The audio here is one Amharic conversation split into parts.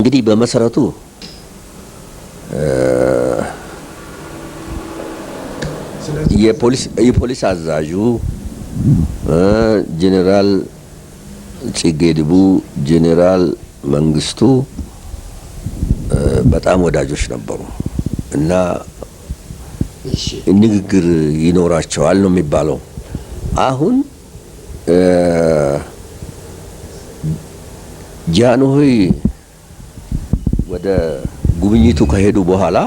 እንግዲህ በመሰረቱ የፖሊስ አዛዡ ጄኔራል ጽጌ ድቡ ጄኔራል መንግስቱ በጣም ወዳጆች ነበሩ እና ንግግር ይኖራቸዋል ነው የሚባለው። አሁን ጃንሆይ ወደ ጉብኝቱ ከሄዱ በኋላ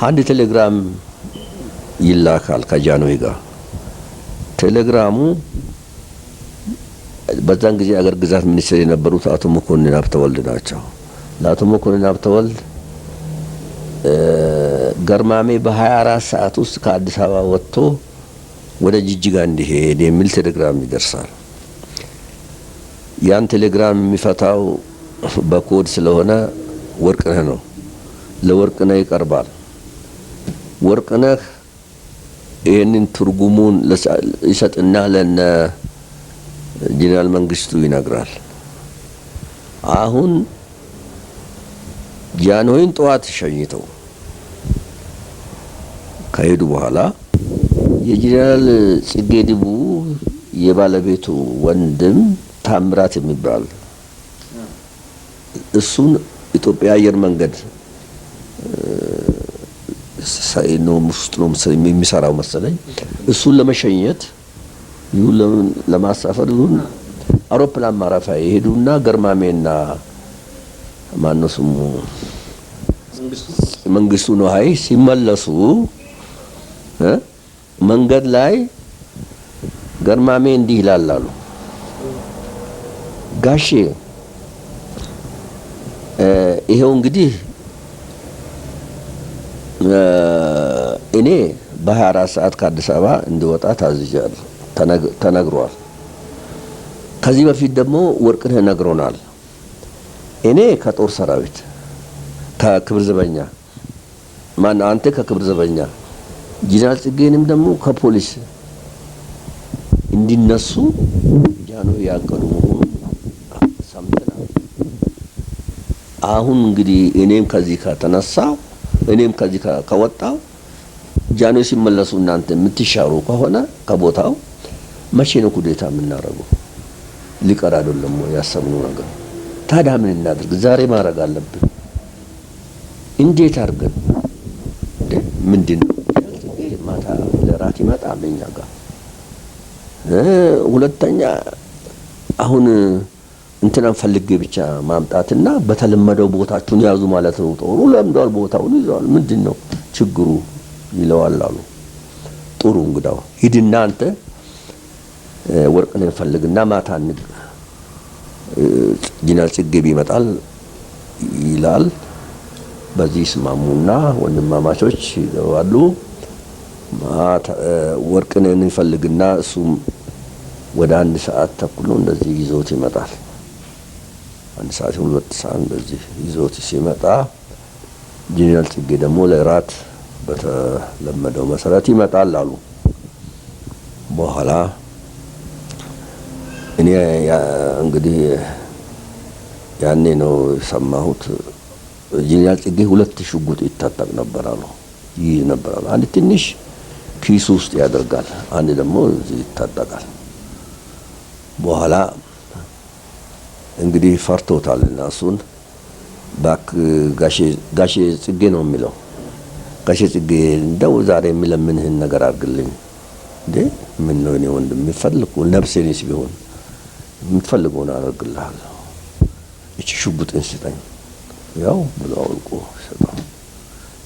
አንድ ቴሌግራም ይላካል ከጃንሆይ ጋር። ቴሌግራሙ በዛን ጊዜ አገር ግዛት ሚኒስትር የነበሩት አቶ መኮንን ሀብተወልድ ናቸው። ለአቶ መኮንን ሀብተወልድ ገርማሜ በ24 ሰዓት ውስጥ ከአዲስ አበባ ወጥቶ ወደ ጅጅጋ እንዲሄድ የሚል ቴሌግራም ይደርሳል። ያን ቴሌግራም የሚፈታው በኮድ ስለሆነ ወርቅነህ ነው። ለወርቅነህ ይቀርባል። ወርቅነህ ይህንን ትርጉሙን ይሰጥና ለነ ጄኔራል መንግስቱ ይነግራል። አሁን ጃንሆይን ጠዋት ሸኝተው ከሄዱ በኋላ የጄኔራል ጽጌ ድቡ የባለቤቱ ወንድም ታምራት የሚባል እሱን ኢትዮጵያ አየር መንገድ ሳይኖም ውስጥ ነው የሚሰራው መሰለኝ። እሱን ለመሸኘት ይሁን ለማሳፈር ይሁን አውሮፕላን ማረፊያ ይሄዱና ገርማሜና ማነው ስሙ መንግስቱ ነዋይ ሲመለሱ መንገድ ላይ ገርማሜ እንዲህ ይላል አሉ። ጋሼ ይሄው እንግዲህ እኔ በ24 ሰዓት ከአዲስ አበባ እንዲወጣ ታዝዣለሁ ተነግሯል። ከዚህ በፊት ደግሞ ወርቅነህ ነግሮናል። እኔ ከጦር ሰራዊት ከክብር ዘበኛ አንተ ከክብር ዘበኛ ጄኔራል ጽጌንም ደግሞ ከፖሊስ እንዲነሱ ጃንሆይ ያቀዱ መሆኑን ሰምተናል። አሁን እንግዲህ እኔም ከዚህ ከተነሳው እኔም ከዚህ ከወጣው ጃንሆይ ሲመለሱ እናንተ የምትሻሩ ከሆነ ከቦታው መቼ ነው ኩዴታ የምናደርገው? ሊቀር አይደለም ያሰብነው ነገር። ታዲያ ምን እናድርግ? ዛሬ ማድረግ አለብን። እንዴት አድርገን ምንድነው? ማታ ለራት ይመጣል እኛ ጋር። ሁለተኛ አሁን እንትናን ፈልጌ ብቻ ማምጣትና በተለመደው ቦታችሁን ያዙ ማለት ነው። ጦሩ ለምዷል፣ ቦታውን ይዟል። ምንድነው ችግሩ ይለዋል አሉ። ጥሩ እንግዳው ሂድና አንተ ወርቅነህ ፈልግና ማታ ጄኔራል ጽጌ ይመጣል ይላል። በዚህ ስማሙና ወንድማማቾች ይገባሉ። ወርቅነህን ይፈልግና እሱም ወደ 1 ሰዓት ተኩል ነው እንደዚህ ይዞት ይመጣል። 1 ሰዓት 2 ሰዓት እንደዚህ ይዞት ሲመጣ ጄኔራል ጽጌ ደግሞ ለራት በተለመደው መሰረት ይመጣል አሉ። በኋላ እኔ እንግዲህ ያኔ ነው የሰማሁት። ጄኔራል ጽጌ 2 ሽጉጥ ይታጠቅ ነበር አሉ። ይህ ነበር አሉ። አንድ ትንሽ ኪሱ ውስጥ ያደርጋል፣ አንድ ደግሞ እዚህ ይታጠቃል። በኋላ እንግዲህ ፈርቶታልና እሱን ባክ ጋሼ ጽጌ ነው የሚለው። ጋሼ ጽጌ እንደው ዛሬ የሚለምንህን ነገር አድርግልኝ። እንዴ ምን ነው እኔ ወንድም የሚፈልገው ነፍሴንስ ቢሆን የምትፈልገውን አደርግልሃለሁ። እቺ ሽጉጥን ስጠኝ። ያው ብሎ አውልቆ ሰጠው።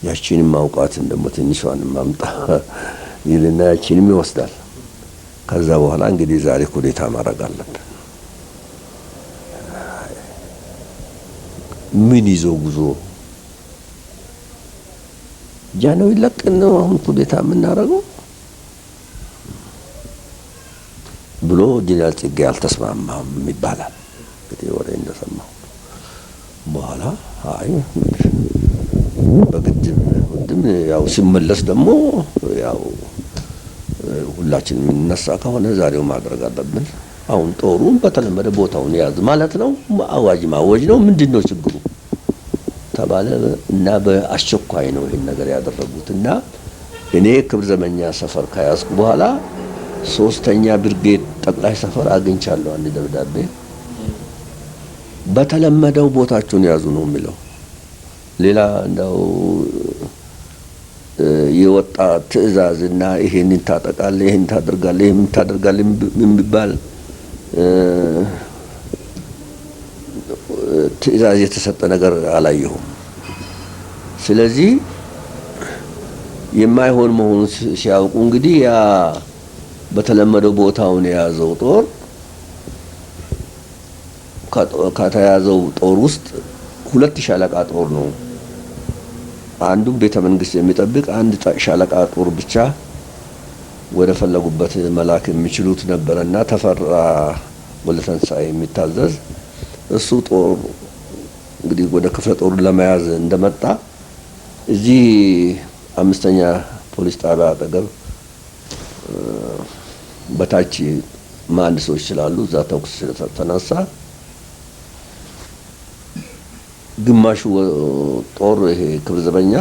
ያቺንም ማውቃትን ደግሞ ትንሿን ማምጣ ይልና ያቺንም ይወስዳል። ከዛ በኋላ እንግዲህ ዛሬ ኩዴታ ማድረግ አለብን። ምን ይዞ ጉዞ ጃንሆይ ለቅን ነው አሁን ኩዴታ የምናደርገው ብሎ ጄኔራል ጽጌ አልተስማማም ይባላል። እንግዲህ ወሬ እንደሰማው በኋላ አይ በግድም ያው ሲመለስ ደግሞ ያው ሁላችንም የምንነሳ ከሆነ ዛሬው ማድረግ አለብን አሁን ጦሩን በተለመደ ቦታውን ያዝ ማለት ነው። አዋጅ ማወጅ ነው። ምንድነው ችግሩ ተባለ እና በአስቸኳይ ነው ይሄን ነገር ያደረጉት። እና እኔ ክብር ዘበኛ ሰፈር ከያዝኩ በኋላ 3ኛ ብርጌድ ጠቅላይ ሰፈር አግኝቻለሁ አንድ ደብዳቤ በተለመደው ቦታችሁን ያዙ ነው የሚለው። ሌላ እንደው የወጣ ትዕዛዝና ይሄንን ታጠቃለህ ይሄን ታደርጋለህ ይሄን ታደርጋለህ የሚባል ትዕዛዝ የተሰጠ ነገር አላየሁም። ስለዚህ የማይሆን መሆኑን ሲያውቁ እንግዲህ ያ በተለመደው ቦታውን የያዘው ጦር ከተያዘው ጦር ውስጥ 2 ሻለቃ ጦር ነው። አንዱ ቤተ መንግስት የሚጠብቅ አንድ ሻለቃ ጦር ብቻ ወደ ፈለጉበት መላክ የሚችሉት ነበርና ተፈራ ወለተንሳይ የሚታዘዝ እሱ ጦር እንግዲህ ወደ ክፍለ ጦር ለመያዝ እንደመጣ እዚህ 5ኛ ፖሊስ ጣቢያ አጠገብ በታች መሀንዲሶች ስላሉ እዛ ተኩስ ተነሳ። ግማሹ ጦር ይሄ ክብር ዘበኛ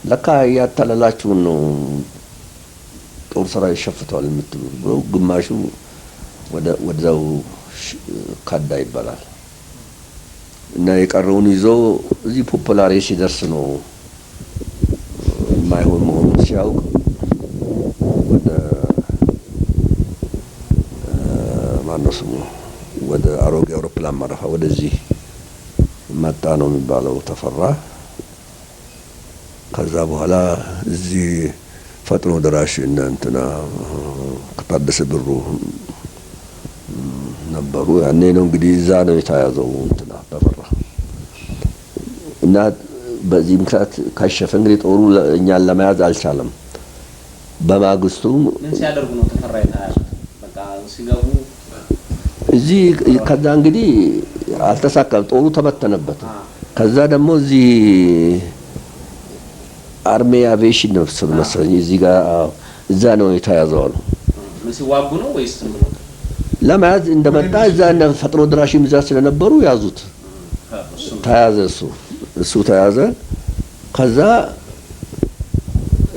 ለካ ያታለላችሁን ነው ጦር ሰራዊት ሸፍተዋል የምትሉ ብሎ ግማሹ ወደዛው ካዳ ይባላል እና የቀረውን ይዞ እዚህ ፖፑላሬ ሲደርስ ነው የማይሆን መሆኑን ሲያውቅ ወደ ማነው ስሙ ወደ አሮጌ አውሮፕላን ማረፊያ ወደዚህ መጣ ነው የሚባለው ተፈራ። ከዛ በኋላ እዚህ ፈጥኖ ደራሽ እና እንትና ከታደሰ ብሩ ነበሩ። ያኔ ነው እንግዲህ እዛ ነው የተያዘው እንትና ተፈራ እና በዚህ ምክንያት ካሸፈ እንግዲህ ጦሩ እኛን ለመያዝ አልቻለም። በማግስቱ ምን ሲያደርጉ ነው ተፈራ የተያዙት? በቃ ሲገቡ እዚህ ከዛ እንግዲህ አልተሳካም። ጦሩ ተበተነበት። ከዛ ደግሞ እዚህ አርሜ አቪዬሽን ነው መሰለኝ እዚህ ጋር እዛ ነው የተያዘው አሉ። ምን ሲዋጉ ነው ወይስ ለመያዝ እንደመጣ እዛ እና ፈጥኖ ደራሽም እዛ ስለነበሩ ያዙት። ተያዘ እሱ ተያዘ። ከዛ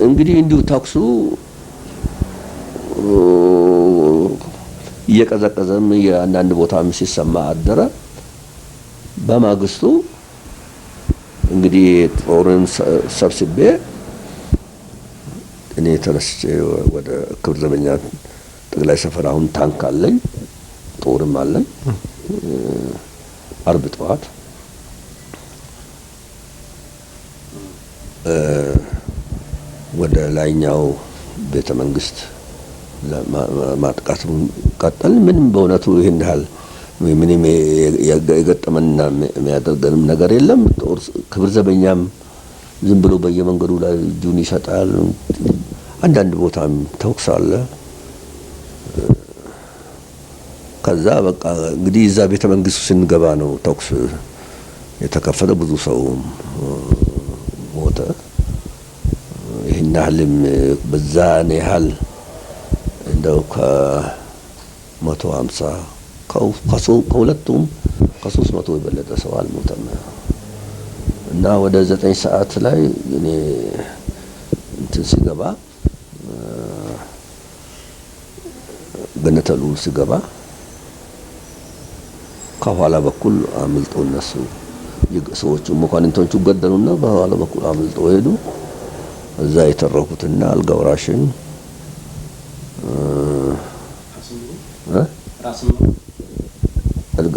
እንግዲህ እንዲሁ ተኩሱ እየቀዘቀዘም የአንዳንድ ቦታም ሲሰማ አደረ። በማግስቱ እንግዲህ ጦርን ሰብስቤ እኔ ተነስቼ ወደ ክብር ዘበኛ ጠቅላይ ሰፈር አሁን ታንክ አለኝ ጦርም አለኝ። አርብ ጠዋት ወደ ላይኛው ቤተ መንግስት ለማጥቃት ቀጠል። ምንም በእውነቱ ይሄን ያህል ምንም የገጠመንና የሚያደርገንም ነገር የለም። ክብር ዘበኛም ዝም ብሎ በየመንገዱ ላይ እጁን ይሰጣል። አንዳንድ ቦታም ተኩስ አለ። ከዛ በቃ እንግዲህ እዛ ቤተ መንግስቱ ስንገባ ነው ተኩስ የተከፈተ። ብዙ ሰው ሞተ። ይሄን ያህልም በዛን ያህል እንደው ከ150 ከሁለቱም ከ300 የበለጠ ሰው አልሞተም። እና ወደ 9 ሰዓት ላይ እኔ እንትን ሲገባ ገነተሉ ሲገባ ከኋላ በኩል አምልጦ እነሱ ሰዎቹ መኳንንቶቹ ገደሉና በኋላ በኩል አምልጦ ሄዱ። እዛ የተረፉትና አልጋውራሽን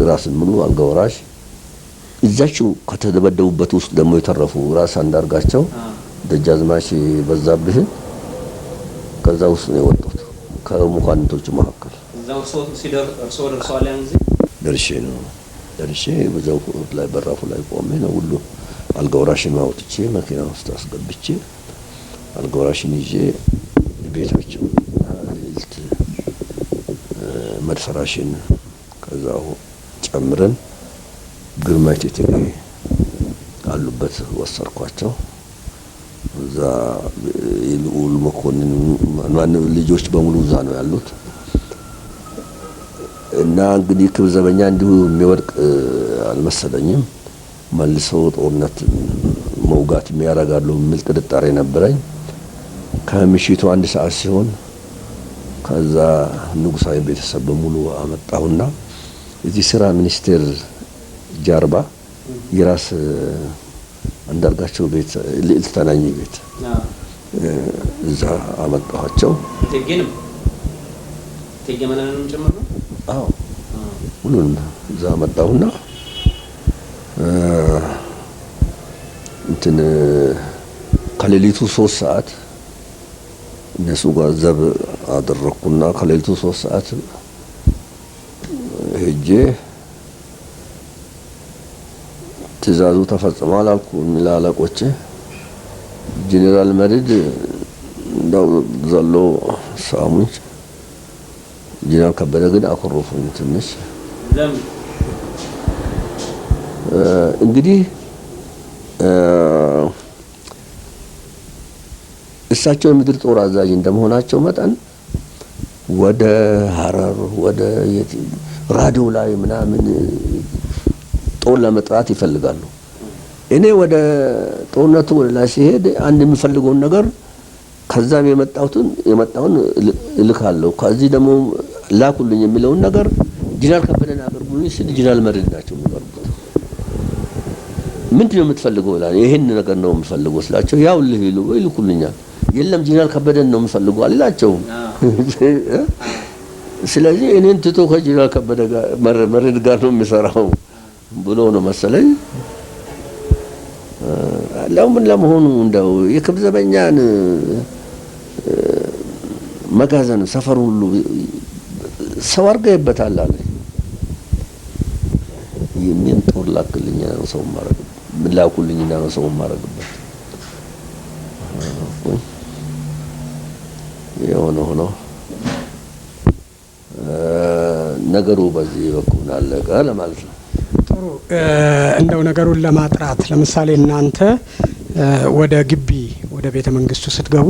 ራስን ሙሉ አልጋውራሽ እዛቸው ከተደበደቡበት ውስጥ ደግሞ የተረፉ ራስ አንዳርጋቸው ደጃዝማች በዛብህ ከዛ ውስጥ ነው የወጡት ከመኳንንቶቹ መካከል። እዛው እርሶ ደርሰዋል ያን ጊዜ? ደርሼ በዛው ላይ በራፉ ላይ ቆሜ ነው ሁሉ አልጋውራሽን አውጥቼ መኪና ውስጥ አስገብቼ አልጋውራሽን ይዤ ቤታቸው መድፈራሽን ከዛው ጨምረን ግርማች እቴጌ አሉበት ወሰርኳቸው። እዛ የልዑል መኮንን ማን ልጆች በሙሉ እዛ ነው ያሉት። እና እንግዲህ ክብር ዘበኛ እንዲሁ የሚወድቅ አልመሰለኝም። መልሰው ጦርነት መውጋት የሚያደርጋሉ የሚል ጥርጣሬ ነበረኝ። ከምሽቱ 1 ሰዓት ሲሆን ከዛ ንጉሳዊ ቤተሰብ በሙሉ አመጣሁና እዚህ ስራ ሚኒስቴር ጀርባ የራስ አንዳርጋቸው ቤት ልዕልት ተናኝ ቤት እዛ አመጣኋቸው። ተገመናንም ጨምሮ አዎ ሁሉን እዛ አመጣሁና እንትን ከሌሊቱ 3 ሰዓት እነሱ ጋር ዘብ አደረኩና ከሌሊቱ 3 ሰዓት ሄጄ ትእዛዙ ተፈጽሟል አልኩ ለአለቆቼ። ጄኔራል መርዕድ እንዳው ዘሎ ሳሙኝ። ጄኔራል ከበደ ግን አኮረፉኝ ትንሽ። እንግዲህ እሳቸው የምድር ጦር አዛዥ እንደመሆናቸው መጠን ወደ ሀረር ወደ ራዲዮ ላይ ምናምን ጦር ለመጥራት ይፈልጋሉ። እኔ ወደ ጦርነቱ ላይ ሲሄድ አንድ የሚፈልገውን ነገር ከዛም የመጣውን እልካለሁ። ከዚህ ደግሞ ላኩልኝ የሚለውን ነገር ጄኔራል ከበደን አቅርቡልኝ ሲል ጄኔራል መርዕድ ናቸው የሚቀርቡት። ምንድነው የምትፈልገው ይላል። ይሄን ነገር ነው የምፈልገው ስላቸው ያው ይልኩልኛል። የለም ጄኔራል ከበደን ነው የምፈልገው አላቸውም። ስለዚህ እኔን ትቶ ከጄኔራል ከበደ ጋር መርዕድ ጋር ነው የሚሰራው ብሎ ነው መሰለኝ። ለምን ለመሆኑ እንደው የክብር ዘበኛን መጋዘን ሰፈር ሁሉ ሰው አድርገህበታል አለ። የምን ጦር ላክልኝ ነው ሰው ማረግ ምን ላኩልኝ ነው ሰው ማረግበት የሆነ ሆኖ ነገሩ በዚህ በኩል አለቀ ለማለት ነው። ጥሩ እንደው ነገሩን ለማጥራት ለምሳሌ እናንተ ወደ ግቢ ወደ ቤተ መንግስቱ ስትገቡ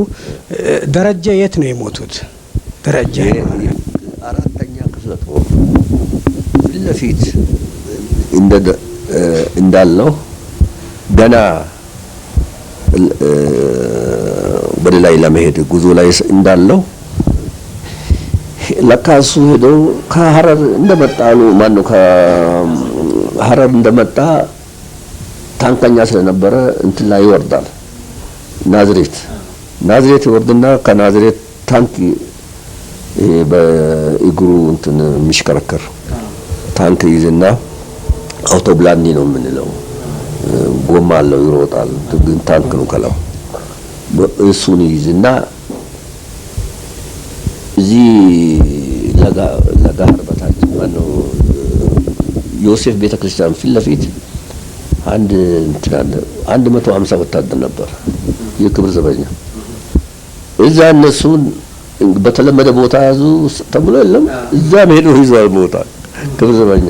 ደረጃ የት ነው የሞቱት? ደረጃ 4ኛ ክፍለ ጦር ለፊት እንዳለው ገና ወደ ላይ ለመሄድ ጉዞ ላይ እንዳለው ለካሱ ሄደው ከሀረር እንደመጣሉ ማነው ከሀረር እንደመጣ ታንከኛ ስለነበረ እንትን ላይ ይወርዳል። ናዝሬት ይወርድና ከናዝሬት ታንክ በእግሩ እንትን የሚሽከረከር ታንክ ይዝና አውቶብላንዲ ነው የምንለው። ጎማ አለው ይሮጣል፣ ግን ታንክ ነው ከላው። እሱን ይዝና እዚህ ለጋር በታች ማነው ዮሴፍ ቤተክርስቲያን ፊት ለፊት አንድ እንትን አለ። 150 ወታደር ነበር የክብር ዘበኛ። እዛ እነሱን በተለመደ ቦታ ያዙ ተብሎ የለም እዛ ሄደው ይዟል ቦታ ክብር ዘበኛ።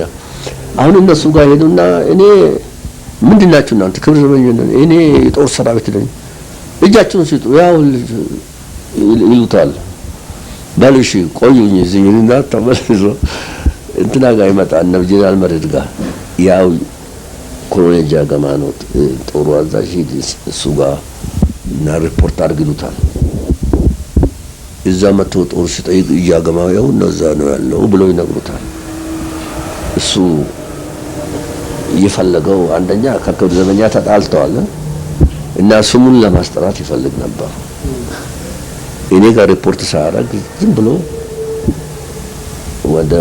አሁን እነሱ ጋር ሄዱና እኔ ምንድናችሁ እናንተ? ክብር ዘበኛ ነን፣ እኔ የጦር ሰራዊት ነኝ፣ እጃችሁን ስጡ ያው ይሉታል። ባልሽ ቆዩኝ እዚህ እና ተመልሶ እንትና ጋር ይመጣል ነው ጄኔራል መርዕድ ጋር ያው ኮሎኔል ጃገማ ነው ጦሩ አዛዥ እሱ ጋር እና ሪፖርት አድርግሉታል። እዛ መጥቶ ጦር ሲጠይቅ ጃገማ ያው እነዛ ነው ያለው ብሎ ይነግሩታል። እሱ የፈለገው አንደኛ ከክብር ዘበኛ ተጣልተዋል እና ስሙን ለማስጠራት ይፈልግ ነበር። እኔ ጋር ሪፖርት ሳያደርግ ዝም ብሎ ወደ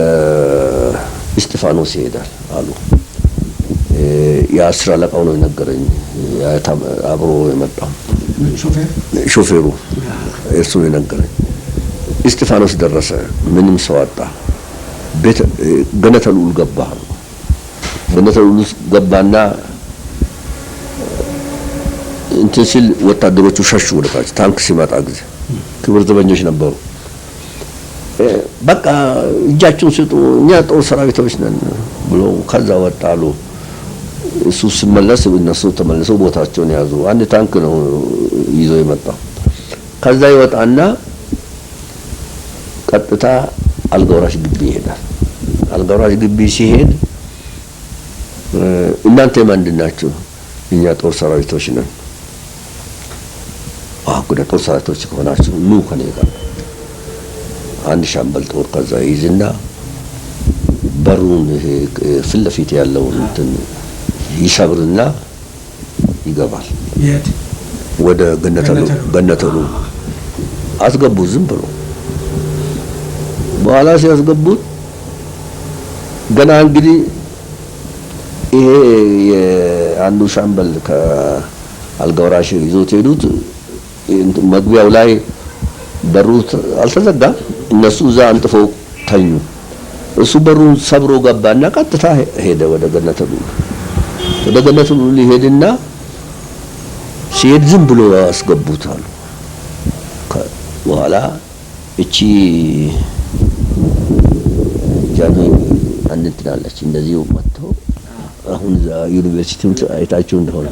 እስጢፋኖስ ይሄዳል አሉ። የ10 አለቃው ነው የነገረኝ አብሮ የመጣው ሾፌሩ እርሱ ነው የነገረኝ። እስጢፋኖስ ደረሰ፣ ምንም ሰው አጣ። ገነተ ልዑል ገባ። ገነተ ልዑል ገባና እንትን ሲል ወታደሮቹ ሸሹ ወደታች ታንክ ሲመጣ ጊዜ ክብር ዘበኞች ነበሩ። በቃ እጃችሁን ስጡ እኛ ጦር ሰራዊቶች ነን ብሎ ከዛ ወጣሉ። እሱ ሲመለስ እነሱ ተመልሰው ቦታቸውን ያዙ። አንድ ታንክ ነው ይዞ የመጣው። ከዛ ይወጣና ቀጥታ አልጋ ወራሽ ግቢ ይሄዳል። አልጋወራሽ ግቢ ሲሄድ እናንተ ምንድን ናችሁ? እኛ ጦር ሰራዊቶች ነን። ወደ ጦር ሰራዊቶች ከሆናችሁ ኑ ከኔ ጋር። አንድ ሻምበል ጦር ከዛ ይዝና በሩን ፊት ለፊት ያለውን እንትን ይሰብርና ይገባል። የት? ወደ ገነተሉ አስገቡት ዝም ብሎ። በኋላ ሲያስገቡት ገና እንግዲህ ይሄ የአንዱ ሻምበል ከአልጋወራሽ ይዞት ሄዱት። መግቢያው ላይ በሩ አልተዘጋም። እነሱ እዛ አንጥፈው ተኙ። እሱ በሩን ሰብሮ ገባና ቀጥታ ሄደ ወደ ገነተሉ። ወደ ገነተሉ ሊሄድና ሲሄድ ዝም ብሎ አስገቡታል። በኋላ እቺ ጃኑ አንድ ትላለች እንደዚህ መጥተው አሁን እዛ ዩኒቨርሲቲው አይታችሁ እንደሆነ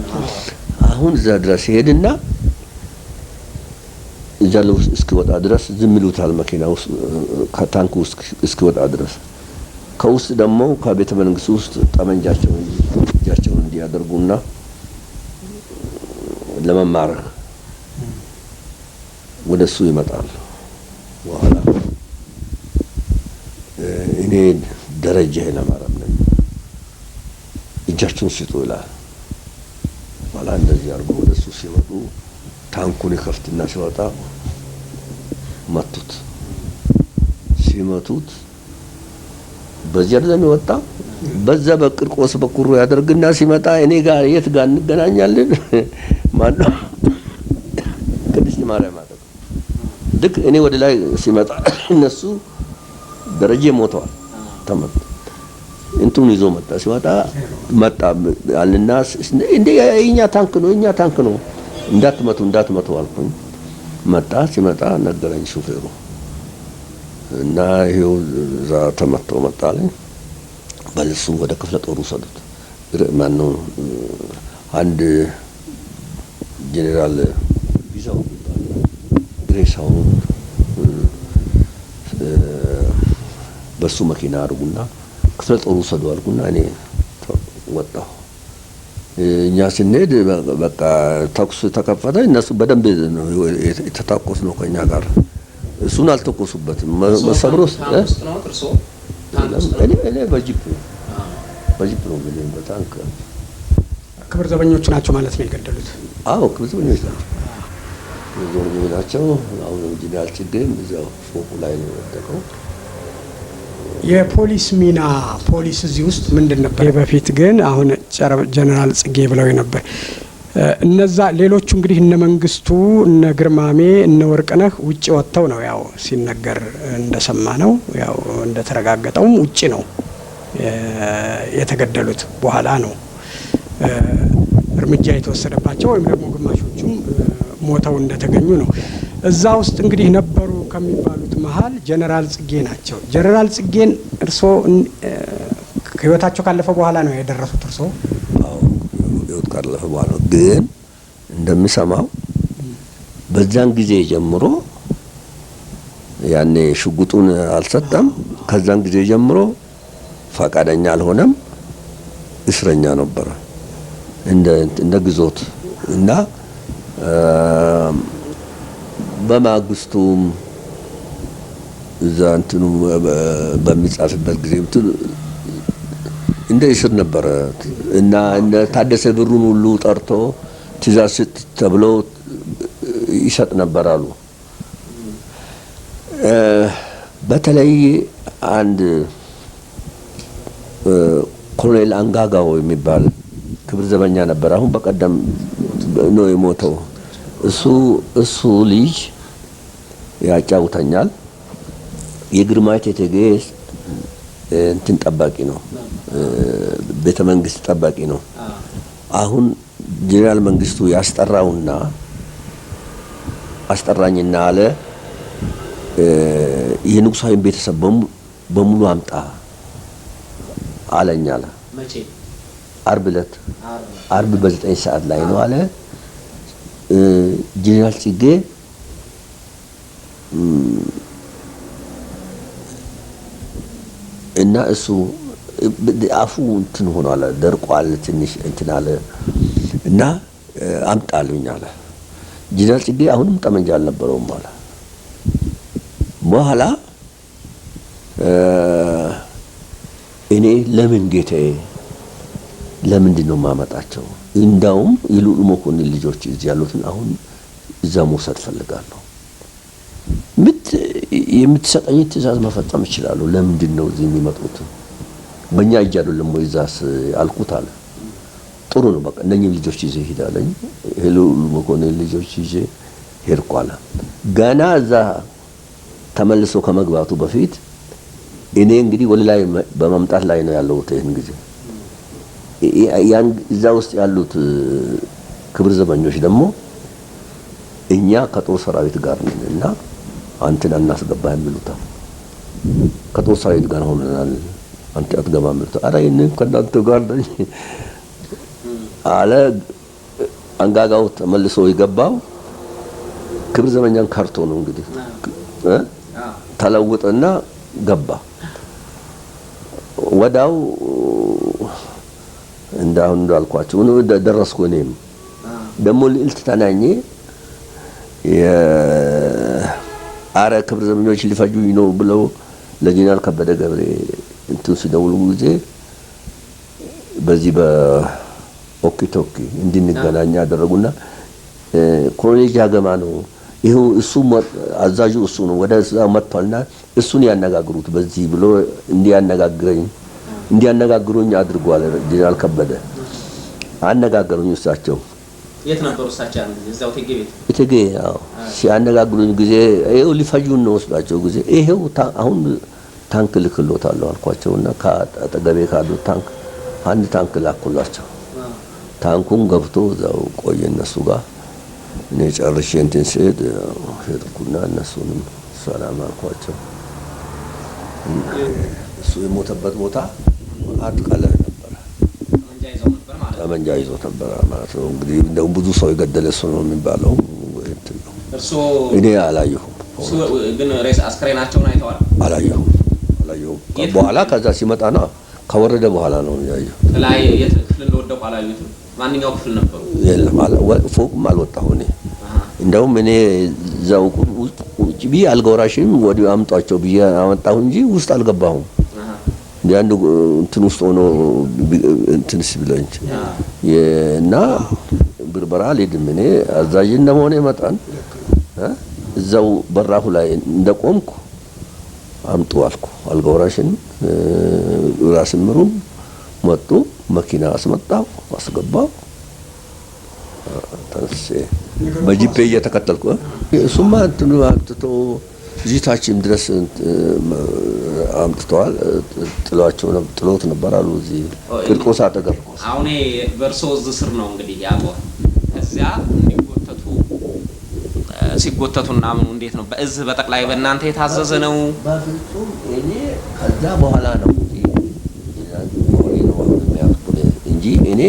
አሁን እዛ ድረስ ሄድና እዛ ለውስጥ እስኪወጣ ድረስ ዝም ይሉታል። መኪና ውስጥ ከታንኩ ውስጥ እስኪወጣ ድረስ ከውስጥ ደግሞ ከቤተ መንግስት ውስጥ ጠመንጃቸውን እንዲያደርጉና ለመማር ወደሱ ይመጣል። በኋላ እኔ ደረጃ ኃይለማርያም ነኝ እጃችሁን ስጡ ይላል። በኋላ እንደዚህ አድርጎ ወደሱ ሲወጡ ታንኩን ይከፍትና ሲወጣ መቱት። ሲመቱት በዚያ አይደለም የወጣ በዛ በቅርቆስ በኩሩ ያደርግና ሲመጣ እኔ ጋር የት ጋር እንገናኛለን? ማነው? ቅድስት ማርያም ማለት ልክ እኔ ወደ ላይ ሲመጣ እነሱ ደረጃ ሞተዋል። ተመቱ። እንቱን ይዞ መጣ። ሲወጣ መጣ አለና እንደ የኛ ታንክ ነው እንዳትመቱ አልኩኝ። መጣ። ሲመጣ ነገረኝ ሹፌሩ እና ይሄው እዛ ተመቶ መጣለኝ። በልሱ ወደ ክፍለ ጦሩ ሰዱት። ማነው አንድ ጄኔራል ቢዛው ግሬሳውን በሱ መኪና አድርጉና ክፍለ ጦሩ ሰዱ አልኩና እኔ ወጣሁ። እኛ ስንሄድ በቃ ተኩስ ተከፈተ። እነሱ በደንብ የተታኮስ ነው ከኛ ጋር። እሱን አልተኮሱበትም። መሰብሮስ እኔ በጂፕ ነው ግን በታንክ ክብር ዘበኞቹ ናቸው ማለት ነው የገደሉት? አዎ ክብር ዘበኞች ናቸው። አሁን ጄኔራል ችግኝ እዛው ፎቁ ላይ ነው የወደቀው። የፖሊስ ሚና ፖሊስ እዚህ ውስጥ ምንድን ነበር? በፊት ግን አሁን ጀነራል ጽጌ ብለው ነበር። እነዛ ሌሎቹ እንግዲህ እነ መንግስቱ እነ ግርማሜ እነ ወርቅነህ ውጪ ወጥተው ነው ያው ሲነገር እንደሰማ ነው ያው እንደተረጋገጠውም ውጪ ነው የተገደሉት። በኋላ ነው እርምጃ የተወሰደባቸው ወይም ደግሞ ግማሾቹም ሞተው እንደተገኙ ነው። እዛ ውስጥ እንግዲህ ነበሩ ከሚባሉት መሀል ጀነራል ጽጌ ናቸው። ጀነራል ጽጌን እርስዎ ህይወታቸው ካለፈ በኋላ ነው የደረሱት እርስዎ? አዎ ህይወት ካለፈ በኋላ ግን እንደምሰማው በዛን ጊዜ ጀምሮ ያኔ ሽጉጡን አልሰጠም። ከዛን ጊዜ ጀምሮ ፈቃደኛ አልሆነም። እስረኛ ነበረ እንደ ግዞት እና በማግስቱም እዛ እንትኑ በሚጻፍበት ጊዜ እንደ እስር ነበረ እና እንደ ታደሰ ብሩን ሁሉ ጠርቶ ትእዛዝ ስጥ ተብሎ ይሰጥ ነበር አሉ። በተለይ አንድ ኮሎኔል አንጋጋው የሚባል ክብር ዘበኛ ነበር። አሁን በቀደም ነው የሞተው። እሱ ልጅ ያጫውተኛል። የግርማዊት እቴጌ እንትን ጠባቂ ነው፣ ቤተ መንግስት ጠባቂ ነው። አሁን ጄኔራል መንግስቱ አስጠራኝና አለ የንጉሳዊ ቤተሰብ በሙሉ አምጣ አለኝ አለ። አርብ ዕለት አርብ በ9 ሰዓት ላይ ነው አለ። ጄኔራል ጽጌ እና እሱ አፉ እንትን ሆኗል፣ ደርቋል፣ ትንሽ እንትን አለ እና አምጣልኝ አለ። ጀነራል ጽጌ አሁንም ጠመንጃ አልነበረውም አለ። በኋላ እኔ ለምን ጌታዬ ለምንድን ነው ማመጣቸው? እንዳውም የልዑል መኮንን ልጆች እዚህ ያሉትን አሁን እዛ መውሰድ ፈልጋለሁ። የምትሰጠኝ ትእዛዝ መፈጸም እችላለሁ። ለምንድን ነው እዚህ የሚመጡት? በእኛ እጅ አይደለም ወይ እዛስ አልኩት አለ። ጥሩ ነው በቃ እነኚህ ልጆች ይዘህ ሄዳለኝ። የልዑል መኮንን ልጆች ይዤ ሄድኩ አለ። ገና እዛ ተመልሶ ከመግባቱ በፊት እኔ እንግዲህ ወደ ላይ በመምጣት ላይ ነው ያለሁት። ይሄን ጊዜ ያን እዛ ውስጥ ያሉት ክብር ዘበኞች ደግሞ እኛ ከጦር ሰራዊት ጋር ነን እና አንተን አናስገባህም ይሉታል። ከጦር ሰራዊት ጋር ሆነናል አንተ አትገባም ይሉታል። ኧረ እኔም ከእናንተ ጋር ነኝ አለ። አንጋጋው ተመልሶ የገባው ክብር ዘበኛን ካርቶ ነው እንግዲህ ተለውጠና ገባ። ወዳው እንዳሁን እንዳልኳችሁ ነው ደረስኩ። እኔም ደግሞ ልዕልት ተናኘ የአረ ክብር ዘበኞች ሊፈጁኝ ነው ብለው ለጀነራል ከበደ ገብሬ እንትን ሲደውሉ ጊዜ በዚህ በኦኪቶኪ እንድንገናኝ ያደረጉና ኮሎኔል ጃገማ ነው ይሄው እሱ አዛዡ እሱ ነው ወደ እዛ መጥቷልና እሱን ያነጋግሩት በዚህ ብሎ እንዲያነጋግሩኝ አድርጓል። ጀነራል ከበደ አነጋገሩኝ። እሳቸው የት ነበሩ? እሳቸው አንድ ጊዜ እዛው እቴጌ ያው ሲያነጋግሩኝ ጊዜ ይሄው ሊፈጁን ነው ወስዳቸው ጊዜ ይሄው አሁን ታንክ ልክሎታል አልኳቸውና ከአጠገቤ ካሉት ታንክ አንድ ታንክ ላኩላቸው። ታንኩን ገብቶ እዛው ቆየ እነሱ ጋር። እኔ ጨርሼ እንትን ስሄድ ሄድኩና እነሱንም ሰላም አልኳቸው። እሱ የሞተበት ቦታ አጥቃለ ነበር። ጠመንጃ ይዞ ነበር ማለት ነው። እንግዲህ እንደውም ብዙ ሰው የገደለ እሱ ነው የሚባለው እንትን ነው። እኔ አላየሁም። ግን ሬስ አስክሬናቸውን አይተዋል? አላየሁም። በኋላ ከዛ ሲመጣ ነው ከወረደ በኋላ ነው ያየው። ላይ የት ክፍል እንደወደቁ አላየሁትም። ማንኛው ክፍል ነበሩ? የለም ፎቅም አልወጣሁ እኔ። እንደውም እኔ እዛው ቁጭ ብዬ አልገወራሽም ወዲያው አምጧቸው ብዬ አመጣሁ እንጂ ውስጥ አልገባሁም። ያን እንትን ውስጥ ሆኖ እንትን ሲብለኝ እና ብርበራ አልሄድም እኔ አዛዥ እንደመሆነ መጣን እዛው በራፉ ላይ እንደቆምኩ አምጡ አልኩ። አልገወራሽን ራስ ምሩም መጡ። መኪና አስመጣው አስገባው። ተነስቼ በጂፔ እየተከተልኩ እሱማ እንትኑ አጥቶ ዚታችን ድረስ አምጥተዋል። ጥሎት ነበር አሉ እዚህ ቂርቆስ አጠገብ። አሁን በርሶ ስር ነው እንግዲህ ያለው። ከዚያ ሲጎተቱና ምኑ እንዴት ነው? በእዝ በጠቅላይ በእናንተ የታዘዘ ነው? በፍጹም እኔ ከዛ በኋላ ነው እንጂ እኔ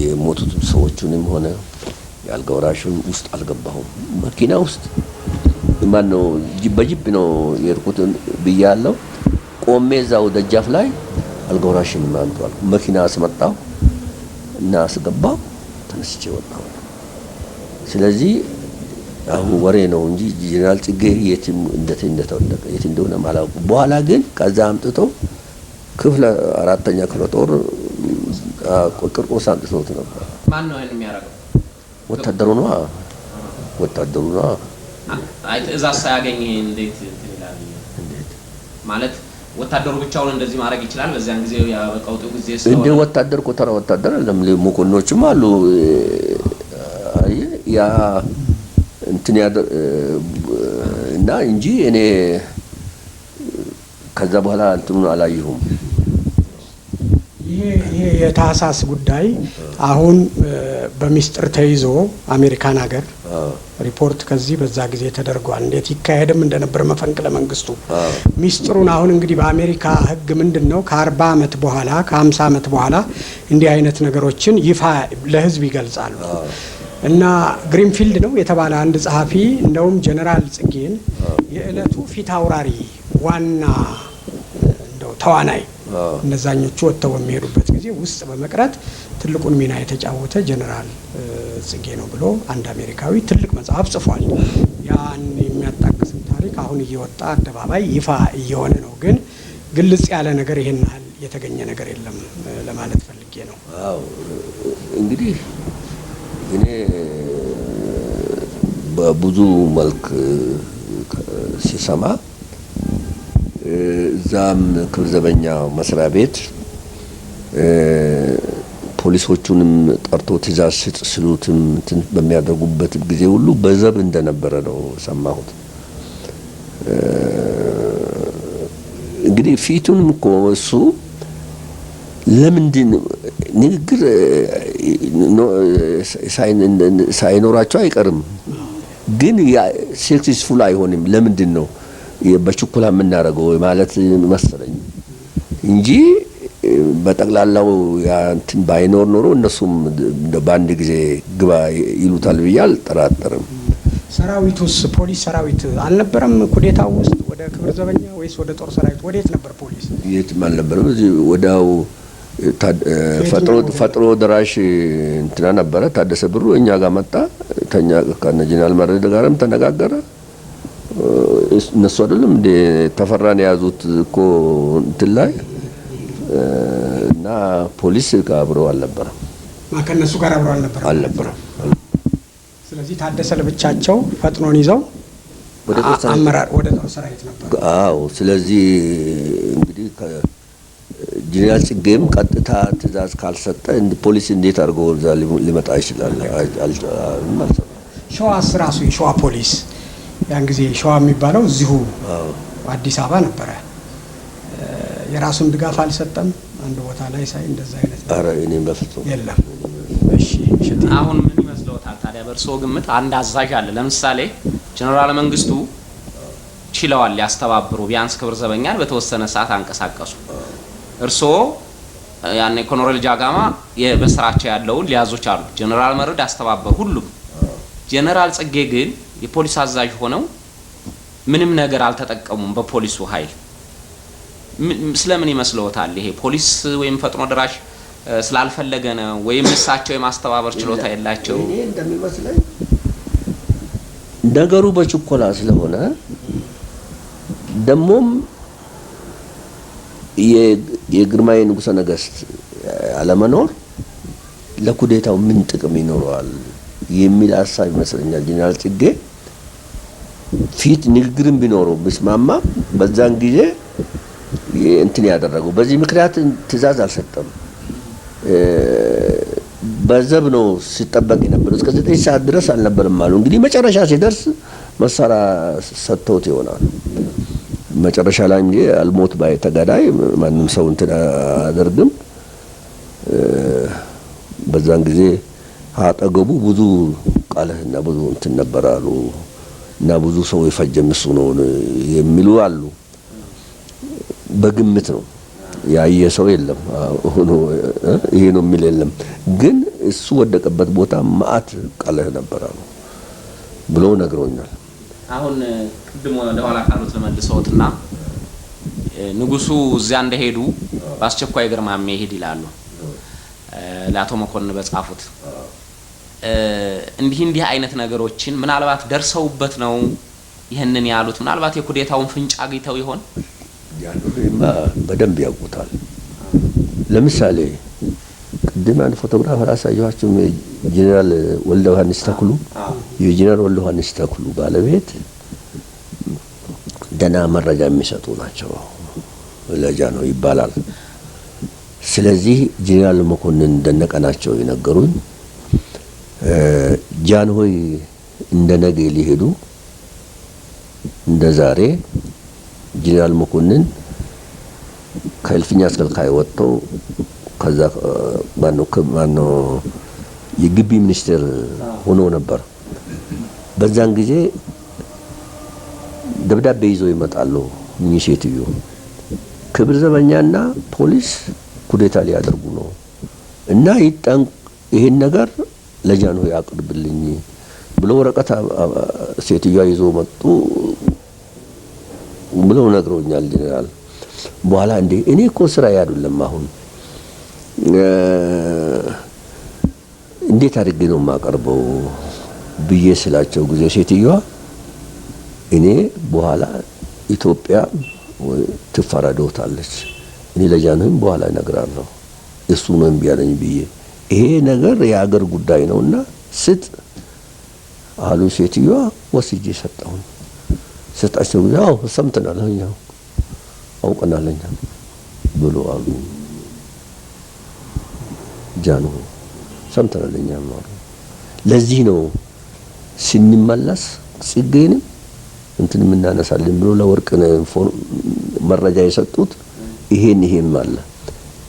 የሞቱት ሰዎችንም ሆነ ያልገወራሹን ውስጥ አልገባሁም። መኪና ውስጥ ማን ነው በጂፕ ነው የርኩት ብያለሁ። ቆሜ እዛው ደጃፍ ላይ አልገወራሽን ማንቷል። መኪና አስመጣው እና አስገባው ተነስቼ ወጣሁ። ስለዚህ አሁን ወሬ ነው እንጂ ጀነራል ጽጌ የትም እንደተወደቀ የት እንደሆነ ማለት በኋላ ግን ከዛ አምጥቶ ክፍለ አራተኛ ክፍለ ጦር ቂርቆስ አምጥቶት ነበር። ማን ነው ይሄን የሚያደርገው? ወታደሩ ነው። አይ ትእዛዝ ሳያገኝ እንዴት ይላል? እንዴት ማለት ወታደሩ ብቻውን እንደዚህ ማድረግ ይችላል? በዚያን ጊዜ ያበቃውጡ ጊዜ እንደ ወታደር ቆጠራ ወታደር አይደለም። መኮንኖችም አሉ። ያ እንትን እና እንጂ እኔ ከዛ በኋላ እንትኑን አላየሁም። ይሄ የታህሳስ ጉዳይ አሁን በሚስጥር ተይዞ አሜሪካን ሀገር ሪፖርት ከዚህ በዛ ጊዜ ተደርጓል። እንዴት ይካሄድም እንደነበር መፈንቅለ መንግስቱ ሚስጥሩን አሁን እንግዲህ በአሜሪካ ሕግ ምንድነው ከ40 አመት በኋላ ከ50 አመት በኋላ እንዲህ አይነት ነገሮችን ይፋ ለህዝብ ይገልጻሉ። እና ግሪንፊልድ ነው የተባለ አንድ ጸሐፊ እንደውም ጀነራል ጽጌን የእለቱ ፊት አውራሪ ዋና እንደው ተዋናይ እነዛኞቹ ወጥተው በሚሄዱበት ጊዜ ውስጥ በመቅረት ትልቁን ሚና የተጫወተ ጀነራል ጽጌ ነው ብሎ አንድ አሜሪካዊ ትልቅ መጽሐፍ ጽፏል። ያን የሚያጣቅስም ታሪክ አሁን እየወጣ አደባባይ ይፋ እየሆነ ነው። ግን ግልጽ ያለ ነገር ይሄን ያህል የተገኘ ነገር የለም ለማለት ፈልጌ ነው። አዎ እንግዲህ እኔ በብዙ መልክ ሲሰማ እዛም ክብር ዘበኛ መስሪያ ቤት ፖሊሶቹንም ጠርቶ ትእዛዝ ስጥ ሲሉትም በሚያደርጉበት ጊዜ ሁሉ በዘብ እንደነበረ ነው ሰማሁት። እንግዲህ ፊቱንም እኮ እሱ ለምንድን ንግግር ሳይኖራቸው አይቀርም፣ ግን ሰክሰስፉል አይሆንም። ለምንድን ነው በችኮላ የምናደርገው ማለት መሰለኝ እንጂ በጠቅላላው እንትን ባይኖር ኖሮ እነሱም በአንድ ጊዜ ግባ ይሉታል ብዬ አልጠራጠርም። ሰራዊቱስ ፖሊስ ሰራዊት አልነበረም ኩዴታው ውስጥ? ወደ ክብር ዘበኛ ወይስ ወደ ጦር ሰራዊት ወዴት ነበር ፖሊስ? የትም አልነበረም። እዚህ ወዲያው ፈጥሮ ደራሽ እንትና ነበረ ታደሰ ብሩ እኛ ጋር መጣ። ተኛ ከነ ጀነራል መረደ ጋርም ተነጋገረ። እነሱ አይደለም እንደ ተፈራን የያዙት እኮ እንትን ላይ እና ፖሊስ ጋር አብረው አልነበረም። ከእነሱ ጋር አብረው አልነበረም። ስለዚህ ታደሰ ለብቻቸው ፈጥኖን ይዘው አመራር ወደ ጦር ሰራዊት ነበር። አዎ ስለዚህ እንግዲህ ጀነራል ጽጌም ቀጥታ ትእዛዝ ካልሰጠ ፖሊስ እንዴት አድርጎ እዛ ሊመጣ ይችላል? ሸዋስ ራሱ የሸዋ ፖሊስ ያን ጊዜ ሸዋ የሚባለው እዚሁ አዲስ አበባ ነበረ። የራሱን ድጋፍ አልሰጠም። አንድ ቦታ ላይ ሳይ እንደዛ አይነት አረ እኔም በፍጹም የለም። እሺ አሁን ምን ይመስለዎታል ታዲያ በእርስዎ ግምት? አንድ አዛዥ አለ ለምሳሌ ጀነራል መንግስቱ ችለዋል ሊያስተባብሩ፣ ቢያንስ ክብር ዘበኛን በተወሰነ ሰዓት አንቀሳቀሱ። እርስዎ ያኔ ኮሎኔል ጃጋማ በስራቸው ያለውን ሊያዙ ቻሉ። ጀነራል መረድ አስተባበሩ ሁሉም። ጀነራል ጽጌ ግን የፖሊስ አዛዥ ሆነው ምንም ነገር አልተጠቀሙም በፖሊሱ ኃይል። ስለምን ይመስለዎታል? ይሄ ፖሊስ ወይም ፈጥኖ ደራሽ ስላልፈለገ ነው ወይም እሳቸው የማስተባበር ችሎታ የላቸው? እኔ እንደሚመስለኝ ነገሩ በችኮላ ስለሆነ ደሞም የግርማዊ ንጉሠ ነገሥት አለመኖር ለኩዴታው ምን ጥቅም ይኖረዋል የሚል ሀሳብ ይመስለኛል። ጀነራል ጽጌ ፊት ንግግርን ቢኖረው ብስማማ በዛን ጊዜ እንትን ያደረገው በዚህ ምክንያት ትእዛዝ አልሰጠም። በዘብ ነው ሲጠበቅ የነበረው። እስከ 9 ሰዓት ድረስ አልነበረም አሉ። እንግዲህ መጨረሻ ሲደርስ መሳሪያ ሰጥተውት ይሆናል። መጨረሻ ላይ እንጂ አልሞት ባይ ተጋዳይ ማንም ሰው እንትን አደርግም። በዛን ጊዜ አጠገቡ ብዙ ቃልህና ብዙ እንትን ነበራሉ እና ብዙ ሰው የፈጀም እሱ ነው የሚሉ አሉ። በግምት ነው ያየ ሰው የለም ሆኖ ይሄ ነው የሚል የለም። ግን እሱ ወደቀበት ቦታ ማአት ቃልህ ነበራሉ ብሎ ነግሮኛል። አሁን ቅድም ወደ ኋላ ካሉት ለመልሰውትና ንጉሱ እዚያ እንደሄዱ በአስቸኳይ ግርማሜ ይሄድ ይላሉ ለአቶ መኮንን በጻፉት። እንዲህ አይነት ነገሮችን ምናልባት ደርሰውበት ነው ይሄንን ያሉት? ምናልባት የኩዴታውን ፍንጭ አግኝተው ይሆን? ያሉማ በደንብ ያውቁታል። ለምሳሌ ቅድም አንድ ፎቶግራፍ አሳየኋችሁ። ጀነራል ወልደ ዮሐንስ ተክሉ የጀነራል ወልደ ዮሐንስ ተክሉ ባለቤት ደህና መረጃ የሚሰጡ ናቸው። ለጃ ነው ይባላል። ስለዚህ ጀነራል መኮንን ደነቀ ናቸው የነገሩኝ። ጃንሆይ እንደ ነገ ሊሄዱ እንደ ዛሬ ጀነራል መኮንን ከእልፍኛ አስከልካይ ወጥተው ከዛ ማነው የግቢ ሚኒስቴር ሆኖ ነበር። በዛን ጊዜ ደብዳቤ ይዘው ይመጣሉ። እኚህ ሴትዮ ክብር ዘበኛና ፖሊስ ኩዴታ ሊያደርጉ ነው እና ይሄን ነገር ለጃንሆይ አቅርብልኝ ብሎ ወረቀት ሴትዮዋ ይዘው መጡ። ብለው ነግረውኛል ጀነራል። በኋላ እንዴ እኔ እኮ ስራ አይደለም አሁን እንዴት አድርጌ ነው የማቀርበው ብዬ ስላቸው ጊዜ ሴትዮዋ እኔ በኋላ ኢትዮጵያ ትፈረዶታለች እኔ ለጃንሆይም በኋላ እነግራለሁ እሱ ነው እምቢ ያለኝ ብዬ ይሄ ነገር የሀገር ጉዳይ ነውና ስጥ አሉ ሴትዮዋ። ወስጄ ሰጠሁኝ። ሰጣቸው ጊዜ አዎ ሰምተናል እኛ አውቀናል እኛ ብሎ አሉ ጃንሆይ ሰምተናል እኛ ነው። ለዚህ ነው ስንመለስ ጽጌንም እንትን የምናነሳልን ብሎ ለወርቅነህ መረጃ የሰጡት ይሄን አለ።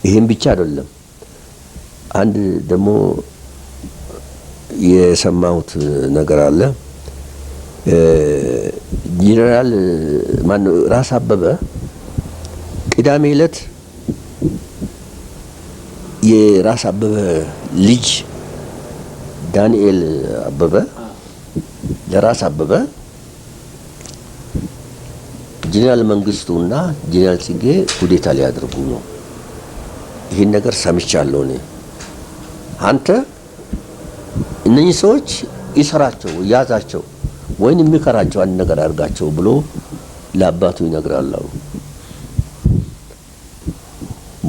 ይሄን ብቻ አይደለም አንድ ደግሞ የሰማሁት ነገር አለ። ጄኔራል ማነው ራስ አበበ ቅዳሜ ዕለት የራስ አበበ ልጅ ዳንኤል አበበ ለራስ አበበ ጄኔራል መንግስቱና ጄኔራል ጽጌ ኩዴታ ሊያደርጉ ነው ይሄን ነገር ሰምቻለሁ እኔ አንተ እነኚህ ሰዎች ይሰራቸው ያዛቸው ወይን የሚከራቸው አንድ ነገር አድርጋቸው ብሎ ለአባቱ ይነግራል።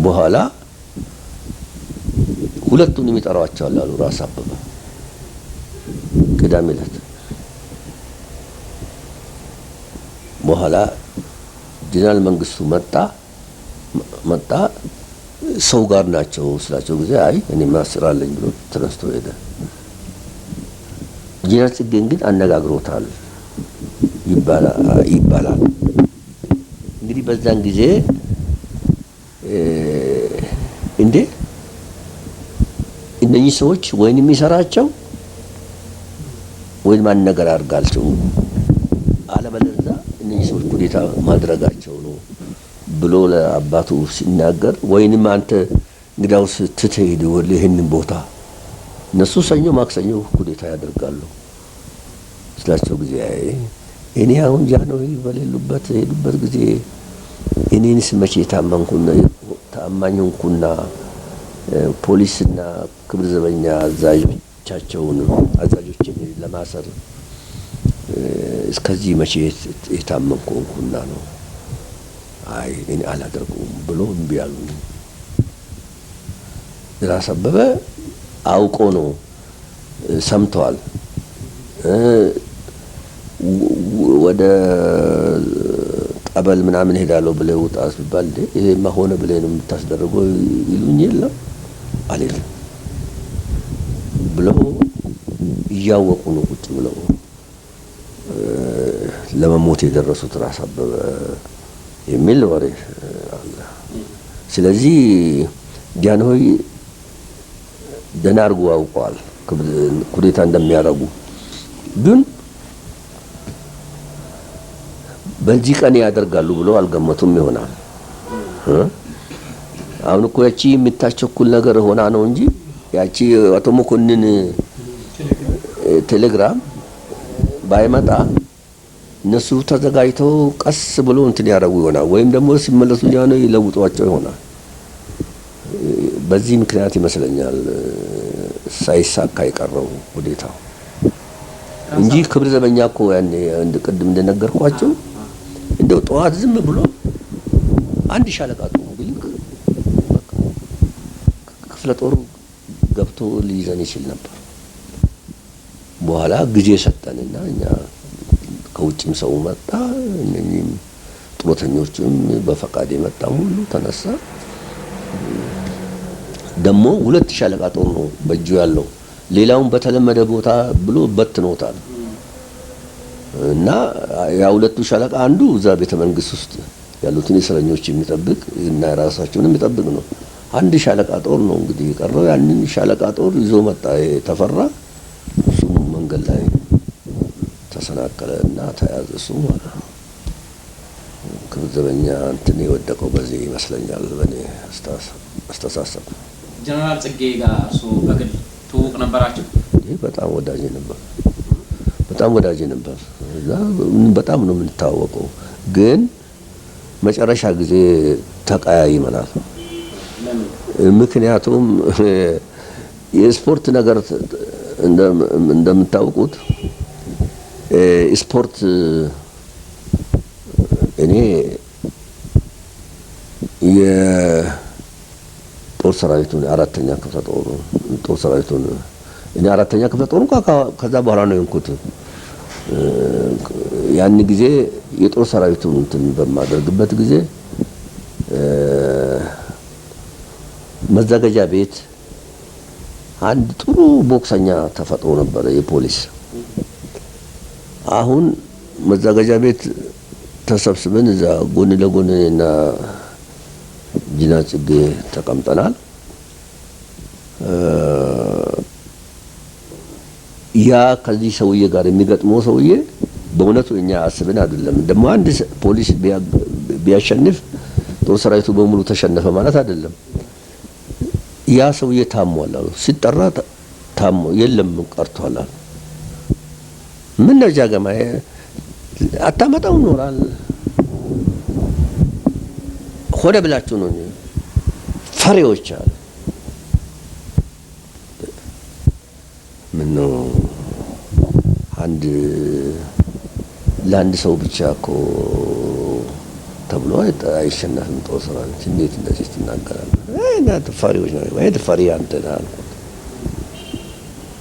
በኋላ ሁለቱንም ይጠራቸዋል አሉ ራስ አበበ ቅዳሜ ዕለት። በኋላ ጄኔራል መንግስቱ መጣ ሰው ጋር ናቸው ስላቸው ጊዜ አይ እኔ ማስራለኝ ብሎ ተነስቶ ሄደ። ጄኔራል ጽጌን ግን አነጋግሮታል ይባላል። እንግዲህ በዛን ጊዜ እንዴ እነኚህ ሰዎች ወይንም ይሰራቸው ወይንም ማን ነገር አድርጋቸው አለበለዚያ እነኚህ ሰዎች ኩዴታ ማድረጋቸው ነው ብሎ ለአባቱ ሲናገር ወይንም አንተ እንግዳውስ ትተሄድ ወለ ይሄንን ቦታ እነሱ ሰኞ ማክሰኞ ኩዴታ ያደርጋሉ ስላቸው ጊዜ እኔ አሁን ጃንሆይ በሌሉበት ሄዱበት ጊዜ እኔንስ መቼ ታማኝኩና ፖሊስና ክብር ዘበኛ አዛዦችን ለማሰር እስከዚህ መቼ የታመንኩና ነው አይ እኔ አላደርገውም ብሎ እምቢ አሉ። ራስ አበበ አውቆ ነው ሰምተዋል። ወደ ጠበል ምናምን ሄዳለሁ ብለው ውጣስ ቢባል ይሄማ ሆነ ብለህ ነው የምታስደርገው ይሉኝ የለም አልልም ብለው እያወቁ ነው ቁጭ ብለው ለመሞት የደረሱት ራስ አበበ የሚል ወሬ አለ። ስለዚህ ጃንሆይ ደህና አድርጎ አውቀዋል ኩዴታ እንደሚያደርጉ። ግን በዚህ ቀን ያደርጋሉ ብሎ አልገመቱም ይሆናል። አሁን እኮ ያቺ የምታቸኩል ነገር ሆና ነው እንጂ ያቺ አቶ መኮንን ቴሌግራም ባይመጣ እነሱ ተዘጋጅተው ቀስ ብሎ እንትን ያደርጉ ይሆናል። ወይም ደግሞ ሲመለሱ ጃንሆይ ይለውጧቸው ይሆናል። በዚህ ምክንያት ይመስለኛል ሳይሳካ የቀረው ኩዴታው እንጂ ክብር ዘበኛ እኮ ያኔ ቅድም እንደነገርኳቸው እንደው ጠዋት ዝም ብሎ አንድ ሻለቃ ቢልክ ክፍለ ጦሩ ገብቶ ሊይዘን ይችል ነበር። በኋላ ጊዜ ሰጠንና እኛ ከውጭም ሰው መጣ እነኚህም ጡረተኞችም በፈቃድ የመጣም ሁሉ ተነሳ። ደግሞ 2 ሻለቃ ጦር ነው በእጁ ያለው ሌላውን በተለመደ ቦታ ብሎ በትኖታል። እና ያ 2 ሻለቃ አንዱ እዛ ቤተ መንግስት ውስጥ ያሉትን እስረኞች የሚጠብቅ እና ራሳቸውን የሚጠብቅ ነው። 1 ሻለቃ ጦር ነው እንግዲህ የቀረው። ያንን ሻለቃ ጦር ይዞ መጣ ተፈራ። እሱ መንገድ ላይ ተሰናከለና ተያዘ። እሱ ማለት ነው ክብር ዘበኛ እንትን የወደቀው በዚህ ይመስለኛል በእኔ አስተሳሰብ። ጀነራል ጽጌ ጋር እሱ በግል ትውውቅ ነበራችሁ? በጣም ወዳጅ ነበር። እዛ በጣም ነው የምንታወቀው። ግን መጨረሻ ጊዜ ተቀያይመናል። ምክንያቱም የስፖርት ነገር እንደምታውቁት ስፖርት እኔ የጦር ሰራዊቱን አራተኛ ክፍለ ጦር ሰራዊቱን እኔ አራተኛ ክፍለ ጦር እንኳን ከዛ በኋላ ነው የንኩት። ያን ጊዜ የጦር ሰራዊቱን እንትን በማደርግበት ጊዜ መዘጋጃ ቤት አንድ ጥሩ ቦክሰኛ ተፈጥሮ ነበር የፖሊስ። አሁን መዘጋጃ ቤት ተሰብስበን እዛ ጎን ለጎን እና ጂና ጽጌ ተቀምጠናል። ያ ከዚህ ሰውዬ ጋር የሚገጥመው ሰውዬ በእውነቱ እኛ አስበን አይደለም። ደግሞ አንድ ፖሊስ ቢያሸንፍ ጦር ሰራዊቱ በሙሉ ተሸነፈ ማለት አይደለም። ያ ሰውዬ ታሟል አሉ። ሲጠራ ታሞ የለም ቀርቷል አሉ። ምን ነው ጃገማ አታመጣው ኖራል ሆደ ብላችሁ ነው ፈሪዎች አሉ። ምን ነው ለአንድ ሰው ብቻ እኮ ተብሎ አይሸነፍም ጦር ሰራዊት። እንዴት እንደዚህ ትናገራለህ? እናንተ ፈሪዎች ነው ወይ ፈሪ አንተ ነህ አልኩት።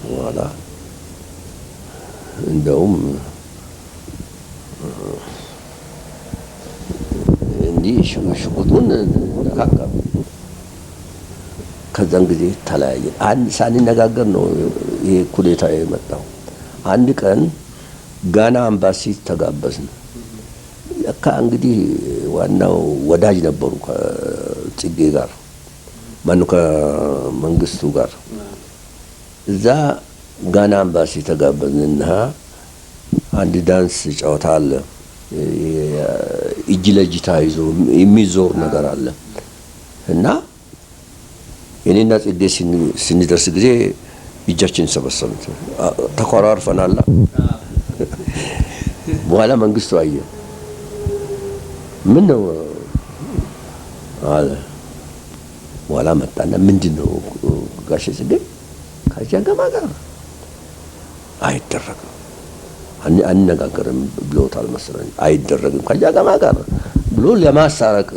በኋላ እንደውም እንዲህ ሽጉጡን ነካካ። ከዛን ጊዜ ተለያየን። ሳንነጋገር ነው ይሄ ኩዴታ የመጣው። አንድ ቀን ጋና አምባሲ ተጋበዝን። ለካ እንግዲህ ዋናው ወዳጅ ነበሩ ከጽጌ ጋር ማነው ከመንግስቱ ጋር። እዛ ጋና አምባሲ ተጋበዝንና አንድ ዳንስ ጨዋታ አለ። እጅ ለእጅ ተያይዞ የሚዞር ነገር አለ እና እኔና ጽጌ ስንደርስ ጊዜ እጃችን ሰበሰቡት። ተኮራርፈናል። በኋላ መንግስቱ አየ። ምን ነው አለ። በኋላ መጣና ምንድነው ጋሼ ጽጌ ከጃገማ ጋር አይደረግም አንነጋገርም ብሎታል መሰለኝ። አይደረግም ከጃገማ ጋር ብሎ ለማሳረቅ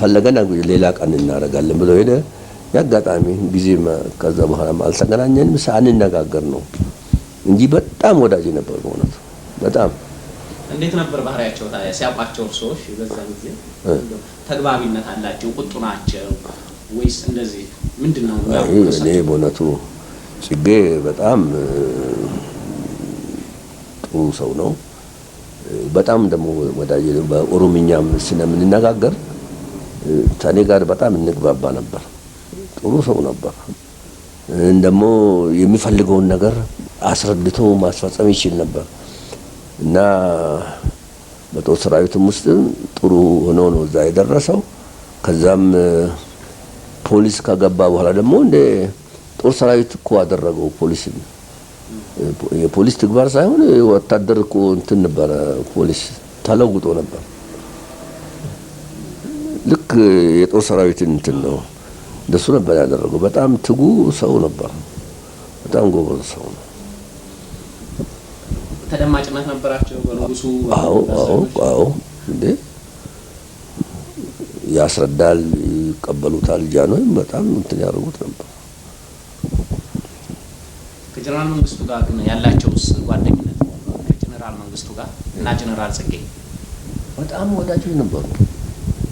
ፈለገና ሌላ ቀን እናደርጋለን ብሎ ሄደ። ያጋጣሚ ጊዜ ከዛ በኋላ አልተገናኘንም። ሳንነጋገር ነው እንጂ በጣም ወዳጅ ነበር በእውነቱ በጣም። እንዴት ነበር ባህሪያቸው ታዲያ ሲያውቋቸው ሰዎች? በዛ ጊዜ ተግባቢነት አላቸው? ቁጡ ናቸው ወይስ እንደዚህ ምንድነው? እኔ በእውነቱ ጽጌ በጣም ጥሩ ሰው ነው። በጣም ደግሞ ወዳጅ ነው። በኦሮምኛም ስለምንነጋገር ከኔ ጋር በጣም እንግባባ ነበር። ጥሩ ሰው ነበር። ደግሞ የሚፈልገውን ነገር አስረድቶ ማስፈጸም ይችል ነበር እና በጦር ሰራዊቱም ውስጥ ጥሩ ሆኖ ነው እዛ የደረሰው። ከዛም ፖሊስ ከገባ በኋላ ደግሞ እንደ ጦር ሰራዊት እኮ አደረገው። ፖሊስ የፖሊስ ተግባር ሳይሆን ወታደር እኮ እንትን ነበር። ፖሊስ ተለውጦ ነበር። ልክ የጦር ሰራዊት እንትን ነው እንደሱ ነበር ያደረገው። በጣም ትጉ ሰው ነበር። በጣም ጎበዝ ሰው ነው። ተደማጭነት ነበራቸው በንጉሱ? አዎ እንዴ ያስረዳል፣ ይቀበሉታል። ጃኖም በጣም እንትን ያደርጉት ነበር። ከጀነራል መንግስቱ ጋር ግን ያላቸውስ ጓደኝነት ከጀነራል መንግስቱ ጋር እና ጀነራል ጽጌ በጣም ወዳጆች ነበሩ።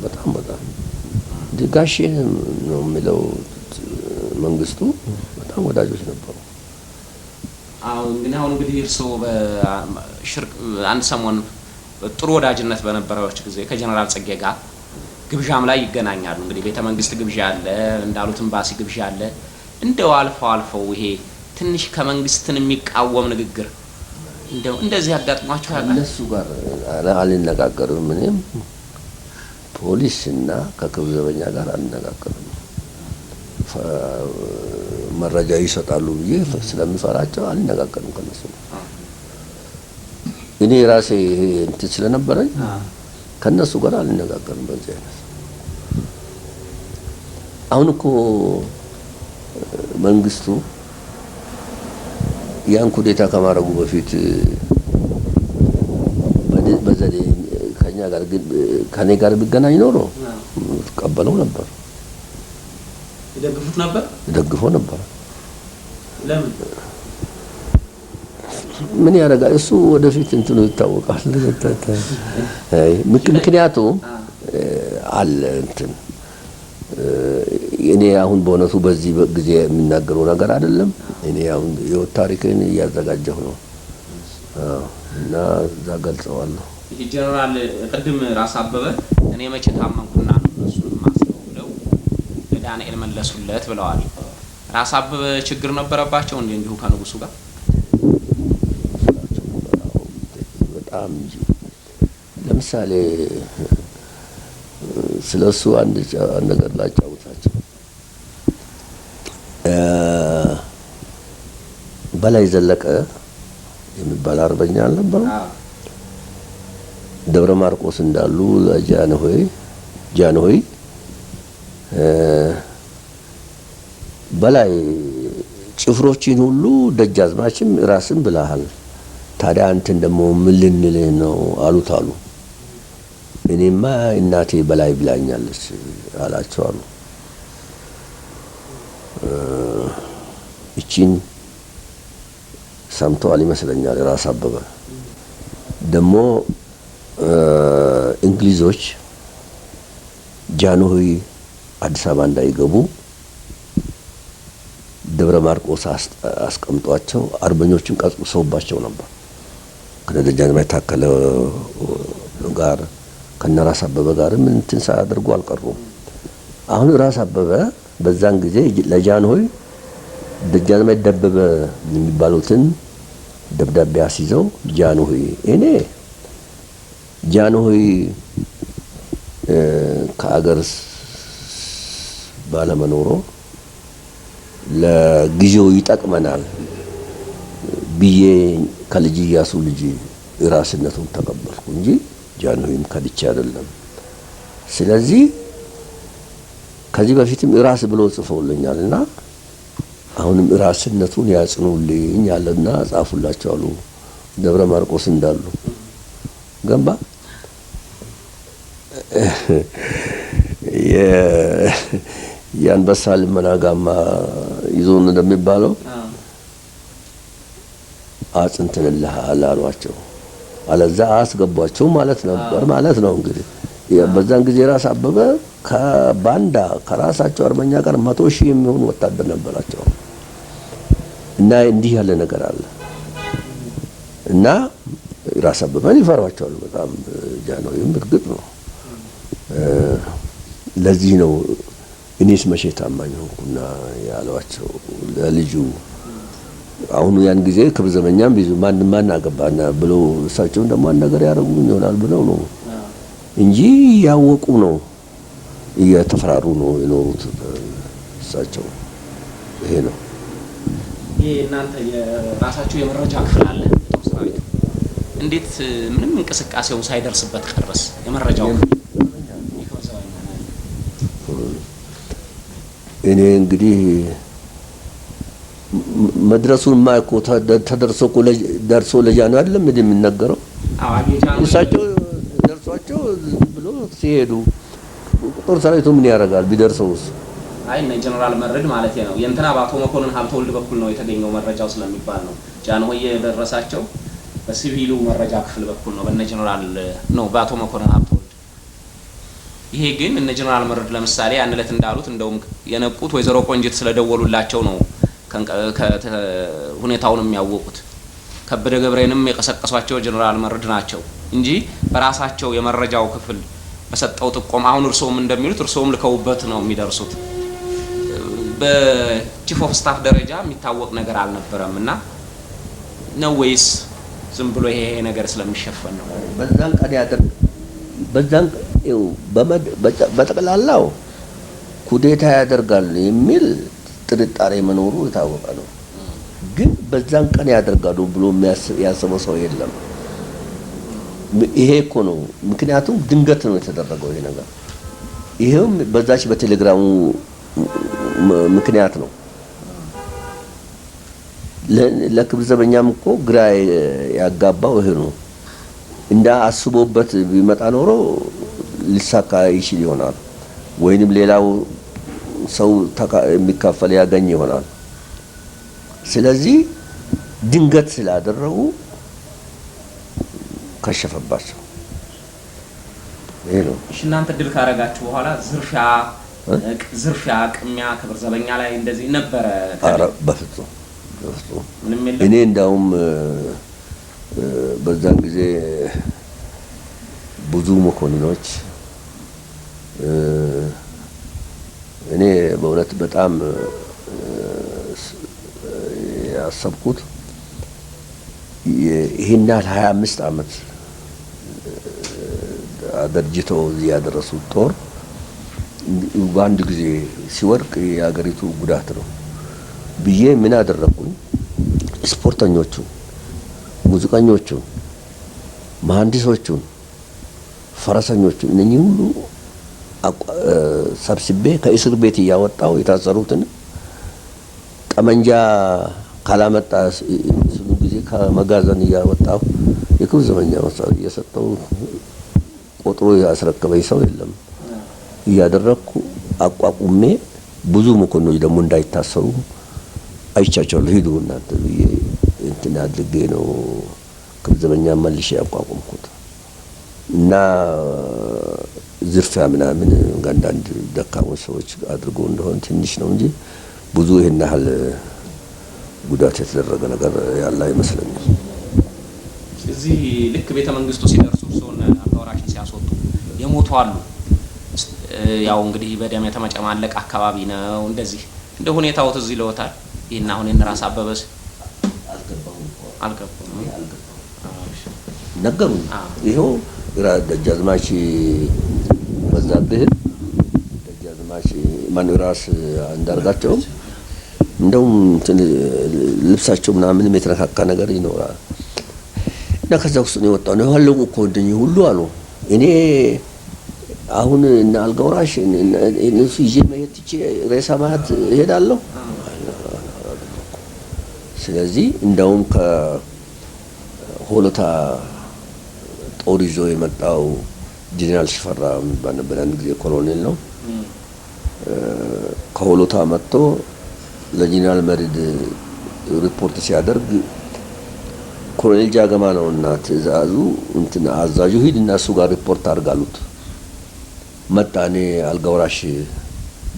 በጣም ጋሼ ነው የሚለው መንግስቱ በጣም ወዳጆች ነበሩ። አሁን እንግዲህ እርስዎ በሽርቅ አንድ ሰሞን ጥሩ ወዳጅነት በነበረዎች ጊዜ ከጀነራል ጽጌ ጋር ግብዣም ላይ ይገናኛሉ። እንግዲህ ቤተ መንግስት ግብዣ አለ፣ እንዳሉት ኤምባሲ ግብዣ አለ። እንደው አልፈው ይሄ ትንሽ ከመንግስትን የሚቃወም ንግግር እንደዚህ ያጋጥሟቸው ያውቃል? እነሱ ጋር አልነጋገርም። እኔም ፖሊስ እና ከክብር ዘበኛ ጋር አልነጋገርም። መረጃ ይሰጣሉ ብዬ ስለምፈራቸው አልነጋገርም ከነሱ። እኔ ራሴ እንትን ስለነበረኝ ከነሱ ጋር አልነጋገርም በዚህ አይነት። አሁን እኮ መንግስቱ ያን ኩዴታ ከማረጉ በፊት በዘዴ ከኔ ጋር ቢገናኝ ኖሮ ተቀበለው ነበር፣ ይደግፈው ነበር። ለምን ምን ያደርጋል እሱ ወደፊት እንትኑ ይታወቃል። ምክንያቱም አለ እንትን እኔ አሁን በእውነቱ በዚህ ጊዜ የሚናገረው ነገር አይደለም። እኔ አሁን የወት ታሪክን እያዘጋጀሁ ነው እና እዛ ገልጸዋለሁ። ይሄ ጀነራል ቅድም ራስ አበበ እኔ መቼ ታመንኩና ነው እሱን ማስበው ብለው ለዳንኤል መለሱለት ብለዋል። ራስ አበበ ችግር ነበረባቸው እንዲሁ ከንጉሱ ጋር በጣም እንጂ። ለምሳሌ ስለሱ አንድ ነገር ላጫውታቸው። በላይ ዘለቀ የሚባል አርበኛ አልነበረ? ደብረ ማርቆስ እንዳሉ ጃንሆይ በላይ ጭፍሮችን ሁሉ ደጃዝማችም ራስን ብለሃል፣ ታዲያ አንተን ደግሞ ምን ልንልህ ነው አሉት አሉ። እኔማ እናቴ በላይ ብላኛለች አላቸው አሉ። እቺን ሰምተዋል ይመስለኛል ራስ አበበ። ደግሞ እንግሊዞች ጃንሆይ አዲስ አበባ እንዳይገቡ ደብረ ማርቆስ አስቀምጧቸው አርበኞችን ቀስቅሰውባቸው ነበር። ከደጃዝማች ታከለ ጋር ከነራስ አበበ ጋርም እንትን ሳያደርጉ አልቀሩም። አሁን ራስ አበበ በዛን ጊዜ ለጃንሆይ ደጃዝማች ደበበ የሚባሉትን ደብዳቤ አስይዘው ጃንሆይ ከአገር ባለመኖሩ ለጊዜው ይጠቅመናል ብዬ ከልጅ ኢያሱ ልጅ ራስነቱን ተቀበልኩ እንጂ ጃንሆይም ከድቼ አይደለም። ስለዚህ ከዚህ በፊትም ራስ ብሎ ጽፈውልኛልና አሁንም ራስነቱን ያጽኑልኝ አለና ጻፉላቸው አሉ ደብረ ማርቆስ እንዳሉ ገባ። የአንበሳ ልመና ጋማ ይዞን እንደሚባለው አጽንተንልሃል አሏቸው። አለዛ አስገቧቸው ማለት ነበር ማለት ነው። እንግዲህ በዛን ጊዜ ራስ አበበ ከባንዳ ከራሳቸው አርበኛ ጋር 100,000 የሚሆኑ ወታደር ነበራቸው እና እንዲህ ያለ ነገር አለ እና ራስ አበበን ይፈሯቸዋል በጣም። ጃንሆይም እርግጥ ነው ለዚህ ነው እኔስ መቼ ታማኝ ሆንኩና ያሏቸው ለልጁ። አሁን ያን ጊዜ ክብር ዘበኛም ቢዙ ማን አገባና ብሎ እሳቸው ደግሞ አንድ ነገር ያደርጉኝ ይሆናል ብለው ነው እንጂ ያወቁ ነው እየተፈራሩ ነው የኖሩት እሳቸው። ይሄ ነው እናንተ የራሳችሁ የመረጃ ክፍል አለ ሰራዊቱ እንዴት ምንም እንቅስቃሴው ሳይደርስበት ቀረስ የመረጃው እኔ እንግዲህ መድረሱን ማይኮ ደርሶ ለጃንሆይ አይደለም እንደሚነገረው። እሳቸው ደርሷቸው ብሎ ሲሄዱ ጦር ሰራዊቱ ምን ያደርጋል ቢደርሰውስ? አይ እነ ጀነራል መረድ ማለት ነው የእንትና በአቶ መኮንን ሀብተወልድ በኩል ነው የተገኘው መረጃው ስለሚባል ነው። ጃንሆይ የደረሳቸው በሲቪሉ መረጃ ክፍል በኩል ነው በእነ ጀነራል ነው በአቶ መኮንን ሀብተወልድ። ይሄ ግን እነ ጀነራል መረድ ለምሳሌ ያን ዕለት እንዳሉት እንደውም የነቁት ወይዘሮ ቆንጂት ስለደወሉላቸው ነው ሁኔታውን የሚያወቁት። ከበደ ገብሬንም የቀሰቀሷቸው ጀነራል መረድ ናቸው እንጂ በራሳቸው የመረጃው ክፍል በሰጠው ጥቆም አሁን እርሶም እንደሚሉት እርሶም ልከውበት ነው የሚደርሱት። በቺፍ ኦፍ ስታፍ ደረጃ የሚታወቅ ነገር አልነበረም እና ነው ወይስ ዝም ብሎ ይሄ ነገር ስለሚሸፈን ነው? በዛን በጠቅላላው ኩዴታ ያደርጋል የሚል ጥርጣሬ መኖሩ የታወቀ ነው። ግን በዛን ቀን ያደርጋሉ ብሎ ያሰበው ሰው የለም። ይሄ እኮ ነው ምክንያቱም ድንገት ነው የተደረገው ይሄ ነገር። ይሄም በዛች በቴሌግራሙ ምክንያት ነው። ለክብር ዘበኛም እኮ ግራ ያጋባው ይሄ ነው። እንዳ አስቦበት ቢመጣ ኖሮ ሊሳካ ይችል ይሆናል፣ ወይንም ሌላው ሰው የሚካፈል ያገኝ ይሆናል። ስለዚህ ድንገት ስላደረጉ ከሸፈባቸው። ይሄ ነው። እሺ እናንተ ድል ካረጋችሁ በኋላ ዝርፊያ ቅሚያ ክብር ዘበኛ ላይ እንደዚህ ነበረ? ኧረ በፍጹም እኔ እንዳውም በዛን ጊዜ ብዙ መኮንኖች እኔ በእውነት በጣም ያሰብኩት ይሄን 25 ዓመት አደርጅተው እዚህ ያደረሱት ጦር በአንድ ጊዜ ሲወድቅ የሀገሪቱ ጉዳት ነው ብዬ ምን አደረኩኝ? ስፖርተኞቹን፣ ሙዚቀኞቹን፣ መሐንዲሶቹን፣ ፈረሰኞቹን እነኚህ ሁሉ ሰብስቤ ከእስር ቤት እያወጣው የታሰሩትን ጠመንጃ ካላመጣ ስሉ ጊዜ ከመጋዘን እያወጣው የክብር ዘበኛ መሳሪያ እየሰጠው ቆጥሮ ያስረከበኝ ሰው የለም። እያደረኩ አቋቁሜ ብዙ መኮንኖች ደግሞ እንዳይታሰሩ አይቻቸዋለሁ። ሂዱ እናንተ ብዬ እንትን አድርጌ ነው ክብር ዘበኛ መልሼ ያቋቁምኩት። እና ዝርፊያ ምናምን አንዳንድ ደካሞች ሰዎች አድርጎ እንደሆነ ትንሽ ነው እንጂ ብዙ ይሄን ያህል ጉዳት የተደረገ ነገር ያለ አይመስለኝም። እዚህ ልክ ቤተ መንግስቱ ሲደርሱ ሶን አባወራሽን ሲያስወጡ የሞቱ አሉ። ያው እንግዲህ በደም የተመጨማለቅ አካባቢ ነው። እንደዚህ እንደ ሁኔታው ትዝ ይለዎታል? ይሄን አሁን የነራስ አበበስ አልገባም ነገሩ ይሄው ደጃዝማች በዛብህ ደጃዝማች ማን ራስ አንዳርጋቸው እንደውም ልብሳቸው ምናምን የተነካካ ነገር ይኖራል እና ከዛ ውስጥ ነው የወጣው ነው ያለው እኮ እንደኚህ ሁሉ አሉ። እኔ አሁን እና አልጋውራሽ እነሱ ይዤ መሄድ ትቼ ሬሳ ማት እሄዳለሁ። ስለዚህ እንደውም ከሆለታ ጦር ይዞ የመጣው ጄኔራል ሽፈራ የሚባል ነበር፣ አንድ ጊዜ ኮሎኔል ነው። ከሆለታ መጥቶ ለጄኔራል መሪድ ሪፖርት ሲያደርግ ኮሎኔል ጃገማ ነውና ትእዛዙ እንትን አዛዡ ሂድ እና እሱ ጋር ሪፖርት አድርጋሉት። መጣ። እኔ አልጋውራሽ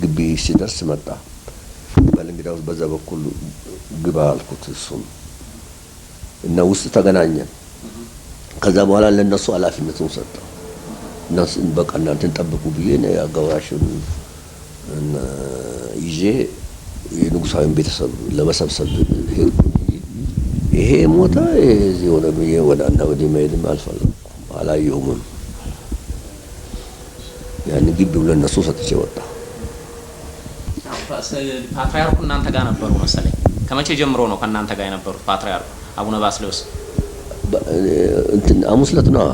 ግቢ ሲደርስ መጣ። በል እንግዲያውስ በዛ በኩል ግባ አልኩት። እሱም እና ውስጥ ተገናኘን። ከዛ በኋላ ለነሱ ኃላፊነቱን ሰጠው። እነሱ በቃ እናንተን ጠብቁ ብዬ ነው አልጋውራሽን ይዤ የንጉሳዊን ቤተሰብ ለመሰብሰብ ሄድኩኝ። ይሄ ሞታ እዚህ ሆነ ብዬ ወዳና ወዲህ መሄድም አልፈለኩም፣ አላየሁም። ያን ግቢው ለነሱ ሰጥቼ ወጣ። ፓትርያርኩ እናንተ ጋር ነበሩ መሰለኝ። ከመቼ ጀምሮ ነው ከእናንተ ጋር የነበሩት ፓትርያርኩ አቡነ ባስልዮስ? እንትን ሐሙስ ዕለት ነው።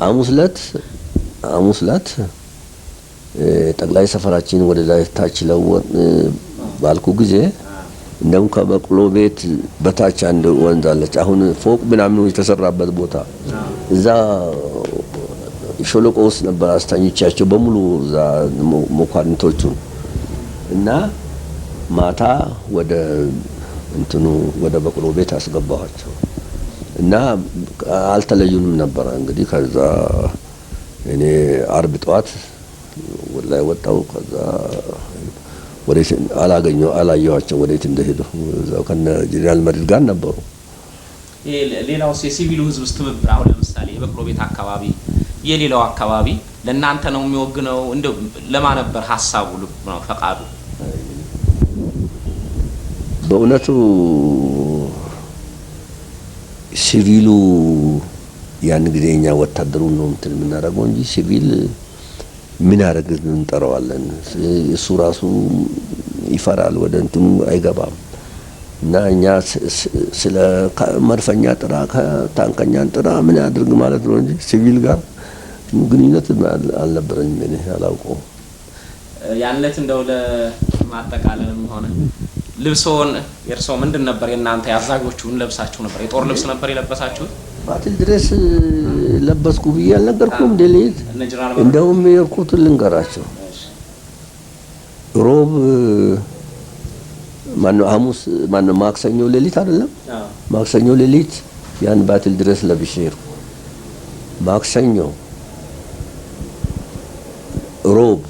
ሐሙስ ዕለት ጠቅላይ ሰፈራችን ወደ ላይ ታች ለወጥ ባልኩ ጊዜ እንደውም ከበቅሎ ቤት በታች አንድ ወንዝ አለች። አሁን ፎቅ ምናምን የተሰራበት ቦታ እዛ ሾለቆ ውስጥ ነበር አስተኝቻቸው በሙሉ እዛ መኳንንቶቹ እና ማታ ወደ እንትኑ ወደ በቅሎ ቤት አስገባኋቸው እና አልተለዩንም ነበር። እንግዲህ ከዛ እኔ አርብ ጠዋት ወላይ ወጣው። ከዛ ወዴት አላየኋቸው ወዴት እንደሄዱ እዛው ከነ ጄኔራል መሪድ ጋር ነበሩ። ሌላው የሲቪሉ ህዝብ ትብብር አሁን ለምሳሌ የበቅሎ ቤት አካባቢ የሌላው አካባቢ ለእናንተ ነው የሚወግነው? እንደው ለማን ነበር ሐሳቡ ልብ ነው ፈቃዱ? በእውነቱ ሲቪሉ ያን ጊዜ እኛ ወታደሩን ነው እንትን የምናደርገው እንጂ ሲቪል ምን አደረግን እንጠራዋለን። እሱ ራሱ ይፈራል፣ ወደ እንትኑ አይገባም። እና እኛ ስለ መድፈኛ ጥራ ከታንከኛን ጥራ ምን ያድርግ ማለት ነው እንጂ ሲቪል ጋር ግንኙነት አልነበረኝም። እኔ አላውቀውም። ያንነት እንደው ለማጠቃለልም ሆነ ልብሶን የእርሶ ምንድን ነበር? የእናንተ ያዛዦቹን ለብሳችሁ ነበር? የጦር ልብስ ነበር የለበሳችሁት? ባትል ድረስ ለበስኩ ብዬ አልነገርኩም? ዴሊት እንደውም የርኩት ልንገራቸው። ሮብ ማነው ሐሙስ ማነው ማክሰኞ ሌሊት አይደለም? ማክሰኞ ሌሊት ያን ባትል ድረስ ለብሼ ሄድኩ። ማክሰኞ፣ ሮብ፣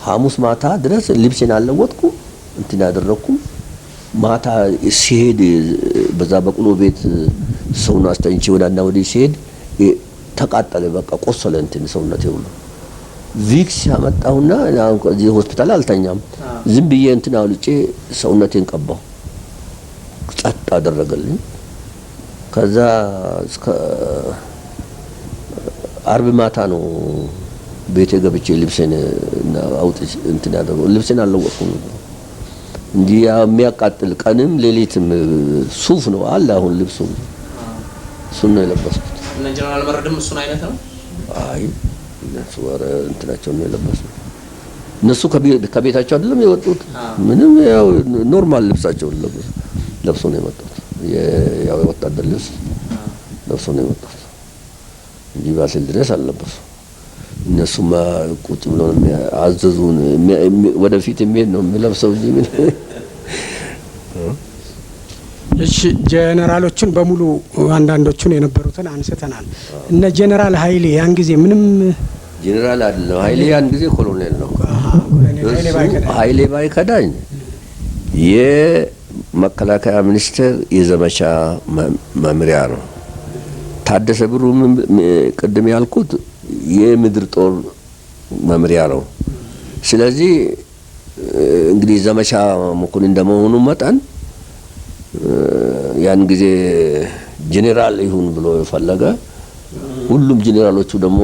ሐሙስ ማታ ድረስ ልብሴን አልለወጥኩም። እንትን ያደረኩም ማታ ሲሄድ በዛ በቅሎ ቤት ሰውን አስተኝቼ ወዳና ወዲህ ሲሄድ ተቃጠለ። በቃ ቆሰለ እንትን ሰውነቴ ሁሉ። ቪክስ ያመጣውና እዚህ ሆስፒታል አልተኛም። ዝም ብዬ እንትን አውልጬ ሰውነቴን ቀባው። ጸጥ አደረገልኝ። ከዛ እስከ አርብ ማታ ነው ቤቴ ገብቼ ልብሴን አውጥቼ እንትን ያደረገው። ልብሴን አልለወጥኩም እንጂ የሚያቃጥል ቀንም ሌሊትም ሱፍ ነው አለ። አሁን ልብሱ እሱን ነው የለበስኩት። እና ጀነራል መረድም እሱን አይነት ነው? አይ እነሱ ወረ እንትናቸው ነው የለበሱት። እነሱ ከቤታቸው አይደለም የወጡት። ምንም ያው ኖርማል ልብሳቸው ለብሶ ነው የመጡት። ያው የወታደር ልብስ ለብሶ ነው የመጡት እንጂ ባሲል ድረስ አልለበሱ። እነሱማ ቁጭ ብለው አዘዙን። ወደፊት የሚሄድ ነው የሚለብሰው እንጂ ምን። እሺ ጄኔራሎችን በሙሉ አንዳንዶቹን የነበሩትን አንስተናል። እነ ጄኔራል ኃይሌ ያን ጊዜ ምንም ጄኔራል አይደለም። ኃይሌ ያን ጊዜ ኮሎኔል ነው። ኃይሌ ባይከዳኝ የመከላከያ ሚኒስቴር የዘመቻ መምሪያ ነው። ታደሰ ብሩ ቅድም ያልኩት የምድር ጦር መምሪያ ነው። ስለዚህ እንግዲህ ዘመቻ መኮንን እንደመሆኑ መጠን ያን ጊዜ ጄኔራል ይሁን ብሎ ፈለገ። ሁሉም ጄኔራሎቹ ደግሞ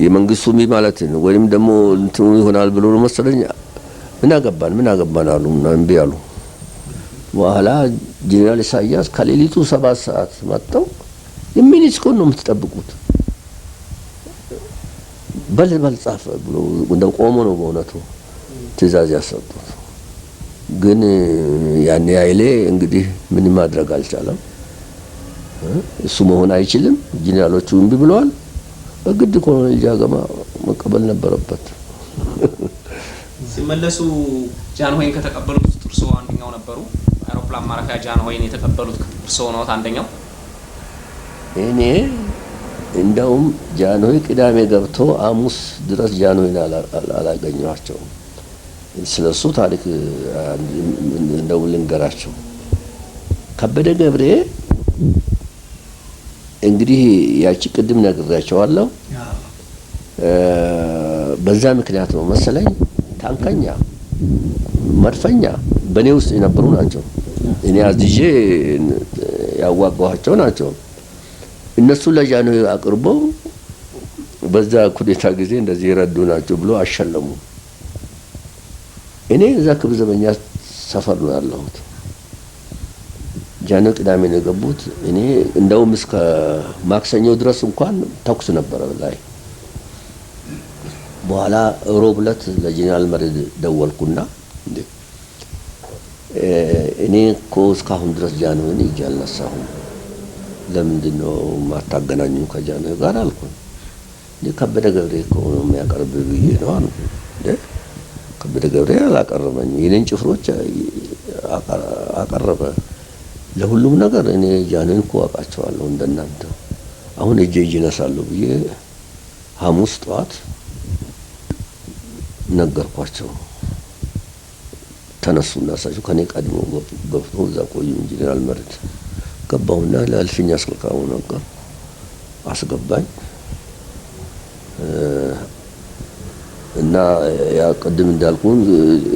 የመንግስቱ ማለት ነው ወይም ደግሞ እንትኑ ይሆናል ብሎ ነው መሰለኝ ምን አገባን አሉ እና እምቢ አሉ። በኋላ ጄኔራል ኢሳያስ ከሌሊቱ 7 ሰዓት መጥተው የሚኒስኮን ነው የምትጠብቁት በል ጻፈ ብሎ እንደው ቆሞ ነው በእውነቱ ትእዛዝ ያሰጡት። ግን ያን ኃይሌ እንግዲህ ምን ማድረግ አልቻለም። እሱ መሆን አይችልም። ጄኔራሎቹ እምቢ ብለዋል። በግድ ኮሎኔል ጃገማ መቀበል ነበረበት። ሲመለሱ ጃንሆይን ከተቀበሉት እርስዎ አንደኛው ነበሩ። አውሮፕላን ማረፊያ ጃንሆይን የተቀበሉት እርስዎ ነው አንደኛው? እኔ እንደውም ጃንሆይ ቅዳሜ ገብቶ ሐሙስ ድረስ ጃንሆይን አላገኘኋቸውም። ስለሱ ታሪክ እንደው ልንገራቸው። ከበደ ገብሬ እንግዲህ ያቺ ቅድም ነግሬያቸዋለሁ። በዛ ምክንያት ነው መሰለኝ ታንከኛ መድፈኛ በኔ ውስጥ የነበሩ ናቸው። እኔ አዝዤ ያዋጋኋቸው ናቸው። እነሱ ለጃንሆይ አቅርበው በዛ ኩዴታ ጊዜ እንደዚህ የረዱ ናቸው ብሎ አሸለሙ። እኔ እዛ ክብር ዘበኛ ሰፈር ነው ያለሁት። ጃንሆይ ቅዳሜ ነው የገቡት። እኔ እንደውም እስከ ማክሰኞ ድረስ እንኳን ተኩስ ነበረ ላይ። በኋላ ሮብ ዕለት ለጄኔራል መርዕድ ደወልኩና እኔ እኮ እስካሁን ድረስ ጃንሆይን እጅ አልነሳሁም፣ ለምንድን ነው ማታገናኙ ከጃንሆይ ጋር አልኩኝ። ከበደ ገብሬ እኮ ነው የሚያቀርብ ብዬ ነው አሉ። ከበደ ገብሬ አላቀረበኝ፣ የኔን ጭፍሮች አቀረበ። ለሁሉም ነገር እኔ ጃንሆይን እኮ አውቃቸዋለሁ እንደናንተ፣ አሁን እጄ ይነሳለሁ ብዬ ሐሙስ ጠዋት ነገርኳቸው። ተነሱና እሳቸው ከኔ ቀድሞ ገብቶ እዛ ቆዩ። ጄኔራል መርዕድ ገባሁና ለእልፍኝ አስልካው ነገር አስገባኝ እና ያ ቅድም እንዳልኩ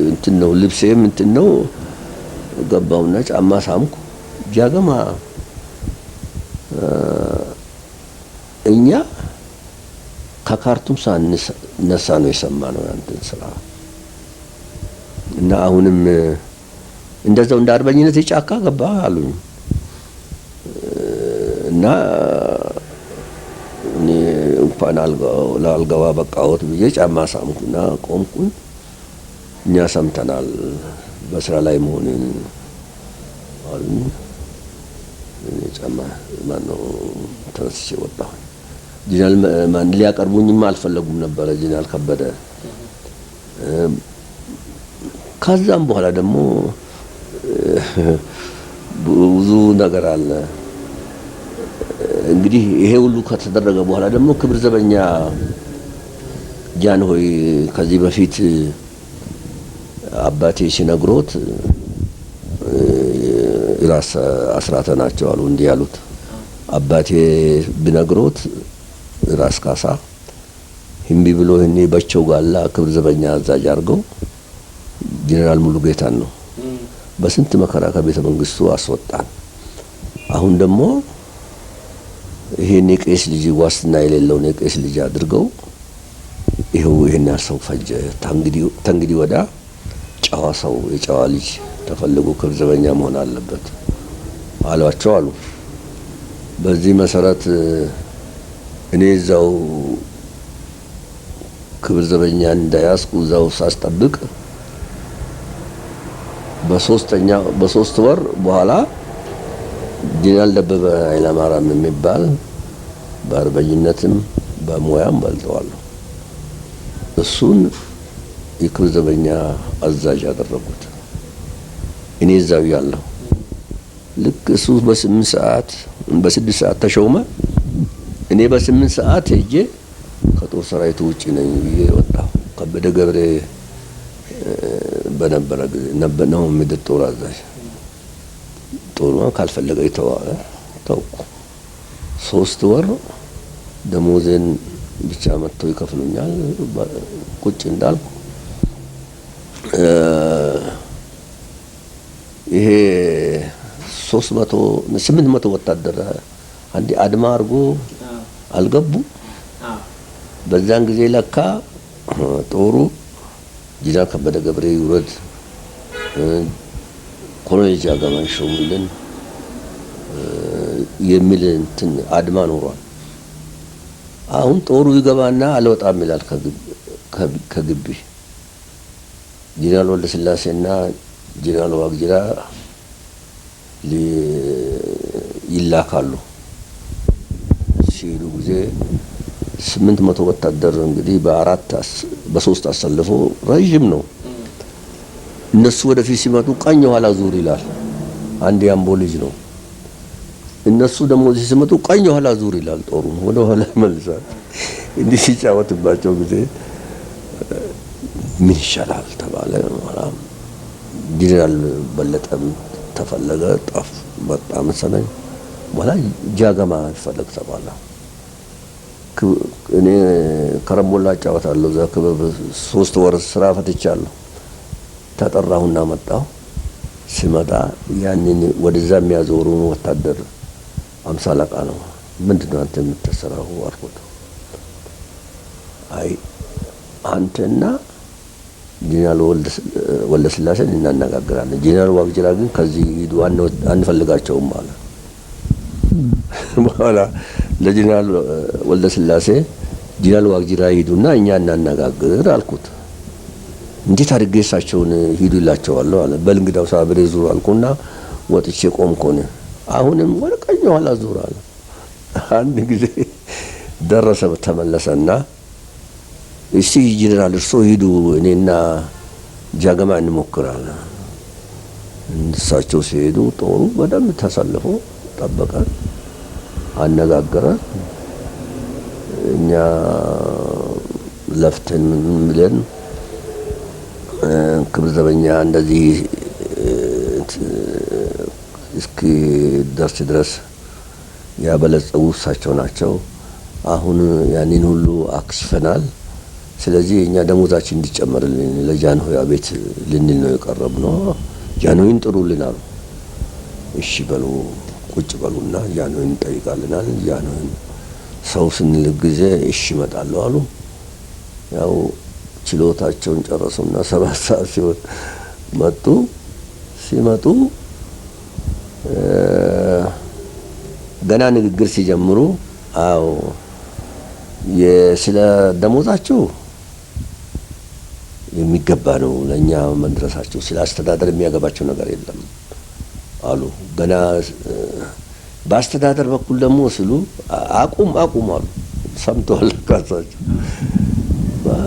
እንትን ነው ልብሴም እንትን ነው። ገባሁና ጫማ ሳምኩ። ጃገማ እኛ ከካርቱም ሳንነሳ ነው የሰማነው ያንተን ስራ እና አሁንም እንደዛው እንደ አርበኝነት የጫካ ገባ አሉኝ እና እኔ እንኳን አልገባ በቃወት ብዬ ጫማ ሳምኩና ቆምኩኝ። እኛ ሰምተናል በስራ ላይ መሆንን አሉኝ። እኔ ጫማ ማነው ተነስቼ ወጣሁ። ጀነራል ማን ሊያቀርቡኝም አልፈለጉም ነበር ጀነራል ከበደ። ከዛም በኋላ ደግሞ ብዙ ነገር አለ። እንግዲህ ይሄ ሁሉ ከተደረገ በኋላ ደግሞ ክብር ዘበኛ ጃንሆይ ከዚህ በፊት አባቴ ሲነግሮት ራስ አስራተ ናቸው አሉ እንዲህ ያሉት። አባቴ ቢነግሮት ራስ ካሳ እምቢ ብሎ እኔ በቸው ጋላ ክብር ዘበኛ አዛዥ አድርገው ጀነራል ሙሉጌታን ነው በስንት መከራ ከቤተ መንግስቱ አስወጣን። አሁን ደግሞ ይሄን የቄስ ልጅ ዋስትና የሌለውን የቄስ ልጅ አድርገው ይሄው ይሄን ያሰው ፈጀ። ተንግዲህ ወዳ ጨዋ ሰው የጨዋ ልጅ ተፈልጎ ክብር ዘበኛ መሆን አለበት አሏቸው አሉ። በዚህ መሰረት እኔ እዛው ክብር ዘበኛ እንዳያስኩ እዛው ሳስጠብቅ በሶስት ወር በኋላ ጀነራል ደበበ ኃይለማርያም የሚባል በአርበኝነትም በሙያም በልጠዋል። እሱን የክብር ዘበኛ አዛዥ ያደረጉት እኔ እዛው ያለሁ። ልክ እሱ በ6 ሰዓት ተሾመ። እኔ በ8 ሰዓት ሄጄ ከጦር ሰራዊቱ ውጪ ነኝ ብዬ ወጣሁ። ከበደ ገብሬ በነበረ ጊዜ ነው ምድር ጦር አዛዥ። ጦሩ ካልፈለገ ይተዋል ተውኩ። 3 ወር ደሞዜን ብቻ መጥተው ይከፍሉኛል። ቁጭ እንዳልኩ ይሄ 800 ወታደር አንዴ አድማ አድርጎ አልገቡ። በዛን ጊዜ ለካ ጦሩ ጀነራል ከበደ ገብሬ ይውረድ፣ ኮሎኔል ጃጋማን ሾሙልን የሚል እንትን አድማ ኖሯል። አሁን ጦሩ ይገባና አልወጣም ይላል ከግቢ። ጀነራል ወልደ ስላሴና ጀነራል ዋቅጅራ ይላካሉ። ሲሄዱ ጊዜ 800 ወታደር እንግዲህ በ3 አሰልፎ ረጅም ነው። እነሱ ወደፊት ሲመጡ ቀኝ ኋላ ዙር ይላል። አንድ ያምቦ ልጅ ነው። እነሱ ደግሞ ሲመጡ ቀኝ ኋላ ዙር ይላል። ጦሩ ወደ ኋላ መልሳል። እንዲህ ሲጫወትባቸው ጊዜ ምን ይሻላል ተባለ። ጀነራል በለጠም ተፈለገ፣ ጠፍ መጣ መሰለኝ። በኋላ ጃገማ ይፈለግ ተባለ። እኔ ከረምቦላ ጫወታለሁ እዛ ክበብ 3 ወር ስራ ፈትቻለሁ። ተጠራሁና መጣሁ። ሲመጣ ያንን ወደዛ የሚያዞሩን ወታደር 50 አለቃ ነው። ምንድነው አንተ የምትሰራው አልኩት። አይ አንተና ጀነራል ወልደ ስላሴን እናነጋግራለን፣ ጀነራል ዋቅጅራ ግን ከዚህ ሂዱ አንፈልጋቸውም አለ። በኋላ ለጀነራል ወልደ ስላሴ ጀነራል ዋቅጅራ ሂዱና እኛ እናነጋግር አልኩት። እንዴት አድርጌ እሳቸውን ሂዱ ይላቸዋለሁ አለ። በልንግዳው ሳብሬ ዙር አልኩና ወጥቼ ቆምኩኝ። አሁንም ወደ ቀኝ ኋላ ዙር አለ። አንድ ጊዜ ደረሰ ተመለሰና እስቲ ጀነራል እርሶ ሂዱ እኔና ጃገማ እንሞክራለን። እሳቸው ሲሄዱ ጦሩ በደንብ ተሰልፎ ጠበቀ፣ አነጋገረ። እኛ ለፍተን ብለን ክብር ዘበኛ እንደዚህ እስኪ ደርስ ድረስ ያበለጸጉ እሳቸው ናቸው። አሁን ያንን ሁሉ አክሽፈናል። ስለዚህ እኛ ደሞዛችን እንዲጨመርልን ለጃንሆይ ቤት ልንል ነው የቀረብነው። ጃንሆይን ጥሩልን አሉ። እሺ በሉ ቁጭ በሉና ጃንሆይን እንጠይቃለናል። ጃንሆይን ሰው ስንልክ ጊዜ እሺ ይመጣሉ አሉ። ያው ችሎታቸውን ጨረሱና 7 ሰዓት ሲሆን መጡ። ሲመጡ ገና ንግግር ሲጀምሩ አዎ ስለ ደሞዛቸው የሚገባ ነው ለኛ መድረሳቸው፣ ስለ አስተዳደር የሚያገባቸው ነገር የለም አሉ። ገና በአስተዳደር በኩል ደግሞ ስሉ አቁም አሉ። ሰምተዋል ካሳቸው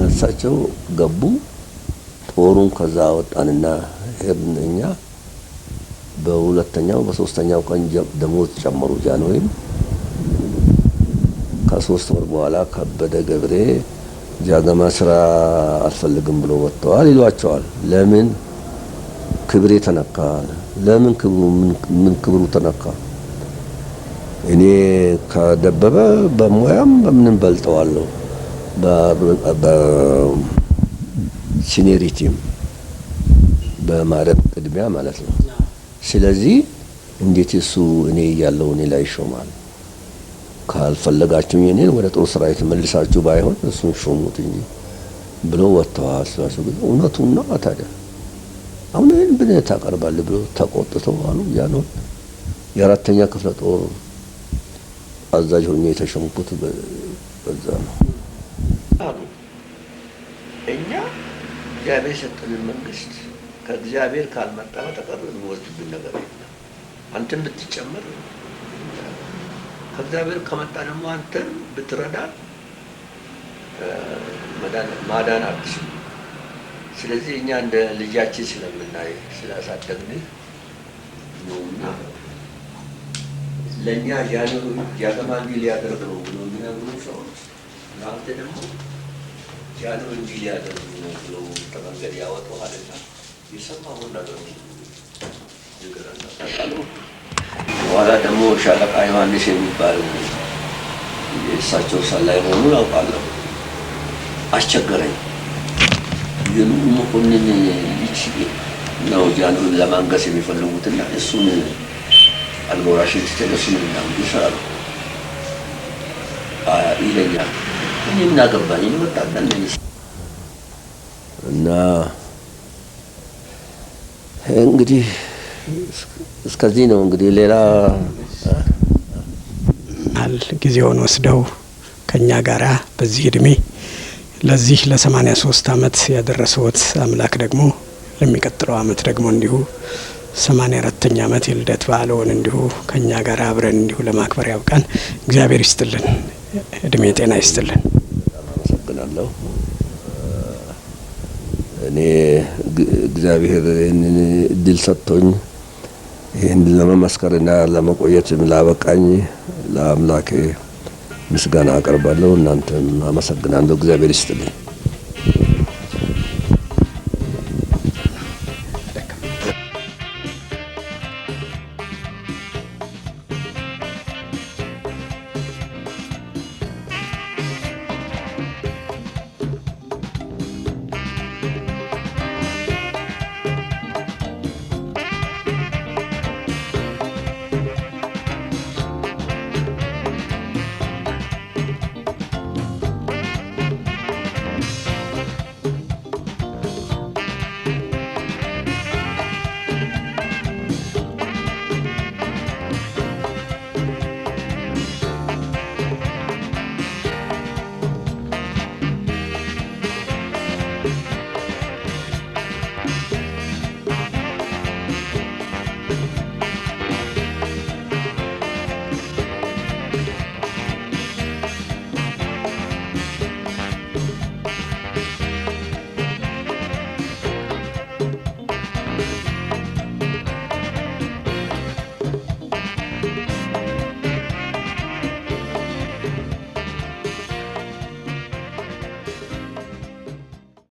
እሳቸው ገቡ። ጦሩን ከዛ ወጣንና ሄድን እኛ። በሁለተኛው በሶስተኛው ቀን ደሞዝ ጨመሩ ጃንሆይም። ከ3 ወር በኋላ ከበደ ገብሬ ጃገማ ስራ አልፈልግም ብሎ ወጥተዋል ይሏቸዋል። ለምን ክብሬ ተነካ? ለምን ክብሩ ተነካ? እኔ ከደበበ በሙያም በምንም በልጠዋለሁ፣ በሲኒሪቲም በማረብ ቅድሚያ ማለት ነው። ስለዚህ እንዴት እሱ እኔ እያለሁ እኔ ላይ ይሾማል? ካልፈለጋችሁኝ እኔን ወደ ጦር ሰራዊት መልሳችሁ ባይሆን እሱን ሾሙት እንጂ ብሎ ወጥተዋል። ስላቸው ግን እውነቱን ነው። ታዲያ አሁን ይህን ብለህ ታቀርባለህ ብሎ ተቆጥተው አሉ። ጃንሆይ የ4ኛ ክፍለ ጦር አዛዥ ሆኜ የተሾምኩት በዛ ነው አሉ። እኛ እግዚአብሔር የሰጠንን መንግስት ከእግዚአብሔር ካልመጣ በተቀር የሚወስድብን ነገር የለም። አንተን ብትጨመር ከእግዚአብሔር ከመጣ ደግሞ አንተን ብትረዳ ማዳን አትችልም። ስለዚህ እኛ እንደ ልጃችን ስለምናይ ስላሳደግንህ ነውና ለእኛ ጃገማ እንዲህ ሊያደርግ ነው ብሎ የሚነግሩ ሰዎች ለአንተ ደግሞ ጃንሆይ እንዲህ ሊያደርግ ነው ብሎ ከመንገድ ያወጡሃልና የሰማሁን ነገር ይገራና ታውቃሉ። በኋላ ደግሞ ሻለቃ ዮሐንስ የሚባል የእሳቸው ሰላይ መሆኑን አውቃለሁ። አስቸገረኝ። የልዑል መኮንን ልጅ ነው ጃንሆይን ለማንገስ የሚፈልጉትና እሱን አልጎራሽን ትተን እሱን እናንግስ አሉ ይለኛል። እኔ ምን አገባኝ? እኔ ወጣለን እና እንግዲህ እስከዚህ ነው። እንግዲህ ሌላ ጊዜውን ወስደው ከኛ ጋራ በዚህ እድሜ ለዚህ ለ83 ዓመት ያደረሰዎት አምላክ ደግሞ ለሚቀጥለው ዓመት ደግሞ እንዲሁ 84ኛ ዓመት የልደት በዓልዎን እንዲሁ ከኛ ጋር አብረን እንዲሁ ለማክበር ያብቃን። እግዚአብሔር ይስጥልን፣ እድሜ ጤና ይስጥልን። አመሰግናለሁ። እኔ እግዚአብሔር ይህንን እድል ሰጥቶኝ ይህን ለመመስከርና ለመቆየት ላበቃኝ ለአምላኬ ምስጋና አቀርባለሁ። እናንተም አመሰግናለሁ። እግዚአብሔር ይስጥልኝ።